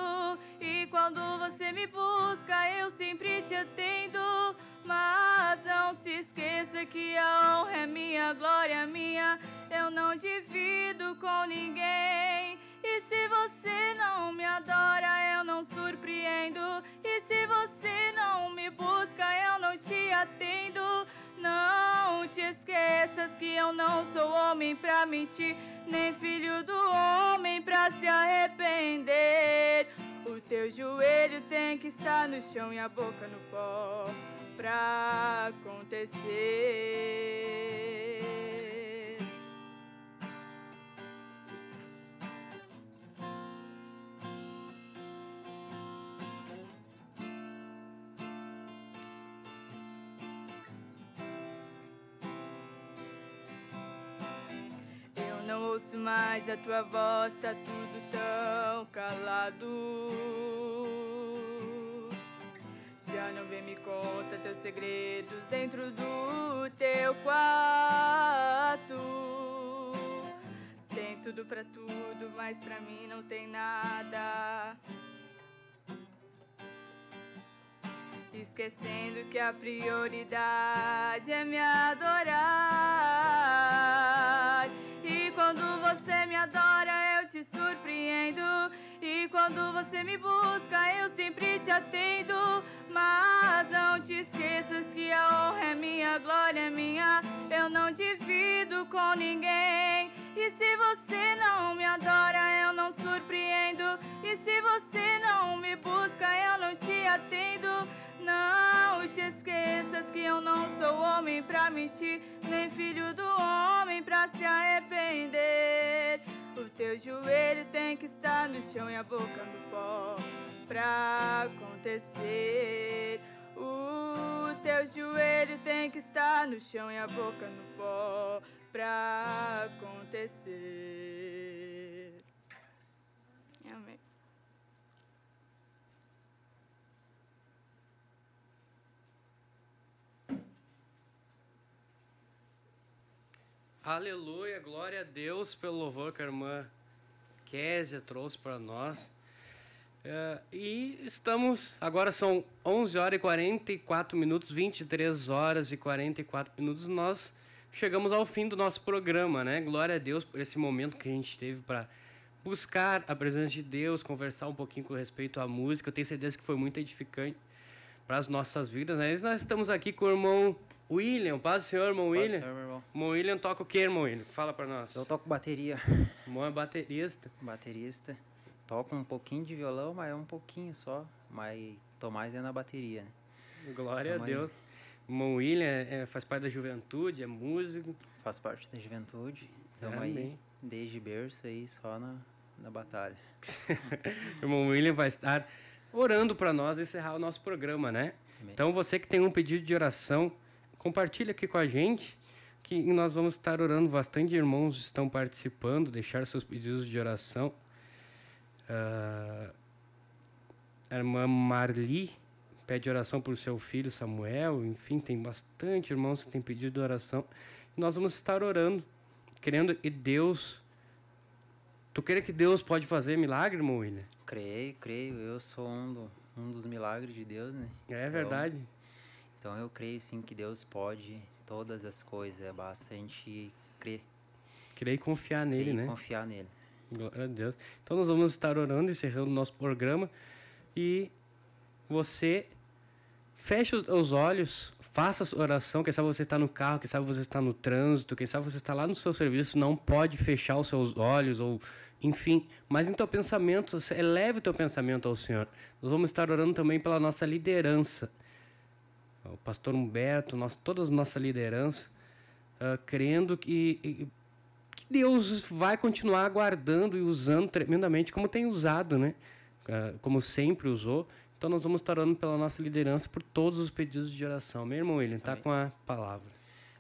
E quando você me busca, eu sempre te atendo. Mas Mas não se esqueça que a honra é minha, a glória é minha. Eu não divido com ninguém. E se você não me adora, eu não surpreendo. E se você não me busca, eu não te atendo. Não te esqueças que eu não sou homem pra mentir, nem filho do homem pra se arrepender. O teu joelho tem que estar no chão e a boca no pó pra acontecer. Eu não ouço mais a tua voz, tá tudo tão calado. Já não vem me conta teus segredos dentro do teu quarto. Tem tudo pra tudo, mas pra mim não tem nada. Esquecendo que a prioridade é me adorar. E quando você me adora, eu te surpreendo. E quando você me busca, eu sempre te atendo. Mas não te esqueças que a honra é minha, a glória é minha. Eu não divido com ninguém. E se você não me adora, eu não surpreendo. E se você não me busca, eu não te atendo. Não te esqueças que eu não sou homem pra mentir, nem filho do homem pra se arrepender. O teu joelho tem que estar no chão e a boca no pó pra acontecer. O teu joelho tem que estar no chão e a boca no pó pra acontecer. Amém. Aleluia, glória a Deus pelo louvor que a irmã Késia trouxe para nós. E estamos, agora são 11 horas e 44 minutos, 23 horas e 44 minutos, nós chegamos ao fim do nosso programa, né? Glória a Deus por esse momento que a gente teve para buscar a presença de Deus, conversar um pouquinho com respeito à música. Eu tenho certeza que foi muito edificante para as nossas vidas, né? E nós estamos aqui com o irmão William. Paz do Senhor, irmão William. Senhor, meu irmão. Irmão William toca o que, irmão William? Fala para nós. Eu toco bateria. Irmão é baterista. Baterista. Toco um pouquinho de violão, mas é um pouquinho só. Mas tô mais é na bateria, né? Glória Tamo a aí. Deus. Irmão William faz parte da juventude, é músico. Faz parte da juventude. Tamo Amém. aí desde berço aí, só na batalha. Irmão William vai estar orando para nós encerrar o nosso programa, né? Amém. Então você que tem um pedido de oração, compartilha aqui com a gente, que nós vamos estar orando. Bastante irmãos estão participando, deixar seus pedidos de oração. A irmã Marli pede oração por seu filho Samuel. Enfim, tem bastante irmãos que têm pedido de oração. Nós vamos estar orando, querendo que Deus... Tu crê que Deus pode fazer milagre, irmão William? Creio. Eu sou um dos milagres de Deus, né? É verdade. Então eu creio sim que Deus pode todas as coisas. Basta a gente crer. Crer e confiar nele, né? Confiar nele. Glória a Deus. Então nós vamos estar orando, encerrando o nosso programa. E você feche os olhos, faça a oração. Quem sabe você está no carro, quem sabe você está no trânsito, quem sabe você está lá no seu serviço, não pode fechar os seus olhos, ou enfim. Mas em teu pensamento, eleve o teu pensamento ao Senhor. Nós vamos estar orando também pela nossa liderança. O pastor Humberto, toda a nossa liderança, crendo que Deus vai continuar guardando e usando tremendamente, como tem usado, né? Como sempre usou. Então nós vamos estar orando pela nossa liderança, por todos os pedidos de oração. Meu irmão William, está com a palavra.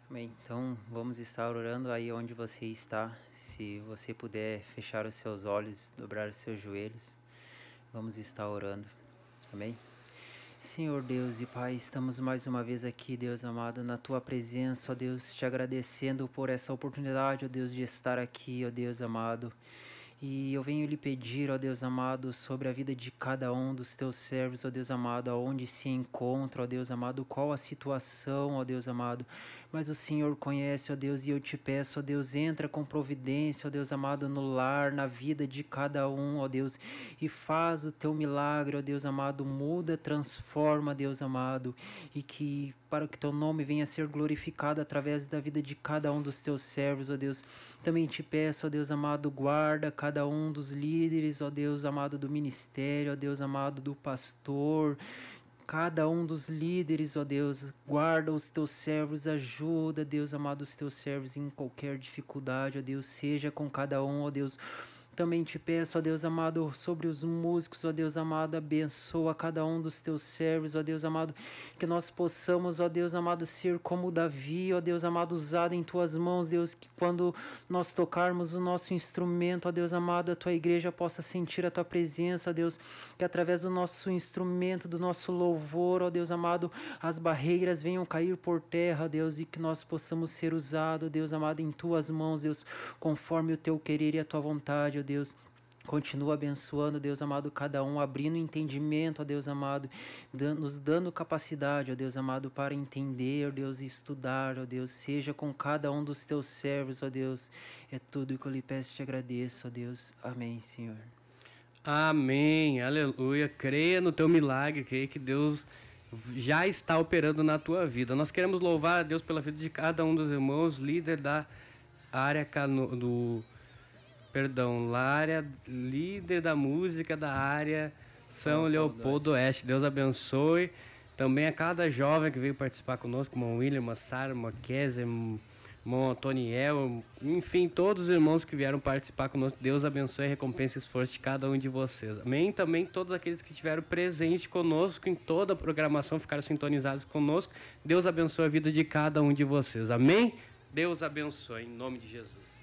Amém. Então vamos estar orando aí onde você está. Se você puder fechar os seus olhos, dobrar os seus joelhos, vamos estar orando. Amém. Senhor Deus e Pai, estamos mais uma vez aqui, Deus amado, na Tua presença, ó Deus, te agradecendo por essa oportunidade, ó Deus, de estar aqui, ó Deus amado, E eu venho lhe pedir, ó Deus amado, sobre a vida de cada um dos teus servos, ó Deus amado, aonde se encontra, ó Deus amado, qual a situação, ó Deus amado. Mas o Senhor conhece, ó Deus, e eu te peço, ó Deus, entra com providência, ó Deus amado, no lar, na vida de cada um, ó Deus, e faz o teu milagre, ó Deus amado, muda, transforma, Deus amado, e que para que teu nome venha a ser glorificado através da vida de cada um dos teus servos, ó Deus. Também te peço, ó Deus amado, guarda cada um dos líderes, ó Deus amado, do ministério, ó Deus amado, do pastor, cada um dos líderes, ó Deus, guarda os teus servos, ajuda, Deus amado, os teus servos em qualquer dificuldade, ó Deus, seja com cada um, ó Deus. Também te peço, ó Deus amado, sobre os músicos, ó Deus amado, abençoa cada um dos teus servos, ó Deus amado, que nós possamos, ó Deus amado, ser como Davi, ó Deus amado, usado em tuas mãos, Deus, que quando nós tocarmos o nosso instrumento, ó Deus amado, a tua igreja possa sentir a tua presença, ó Deus, que através do nosso instrumento, do nosso louvor, ó Deus amado, as barreiras venham cair por terra, ó Deus, e que nós possamos ser usados, Deus amado, em tuas mãos, Deus, conforme o teu querer e a tua vontade, ó Deus. Continua abençoando, Deus amado, cada um, abrindo entendimento, ó Deus amado, nos dando capacidade, ó Deus amado, para entender, ó Deus, e estudar, ó Deus, seja com cada um dos teus servos, ó Deus, é tudo que eu lhe peço e te agradeço, ó Deus, amém, Senhor. Amém, aleluia, creia no teu milagre, creia que Deus já está operando na tua vida. Nós queremos louvar a Deus pela vida de cada um dos irmãos, líder da área líder da música da área São Leopoldo Oeste. Deus abençoe também a cada jovem que veio participar conosco, irmão William, irmã Sara, irmã Kézia, irmão Antoniel, enfim, todos os irmãos que vieram participar conosco. Deus abençoe e recompense o esforço de cada um de vocês. Amém? Também todos aqueles que estiveram presentes conosco em toda a programação, ficaram sintonizados conosco. Deus abençoe a vida de cada um de vocês. Amém? Deus abençoe, em nome de Jesus.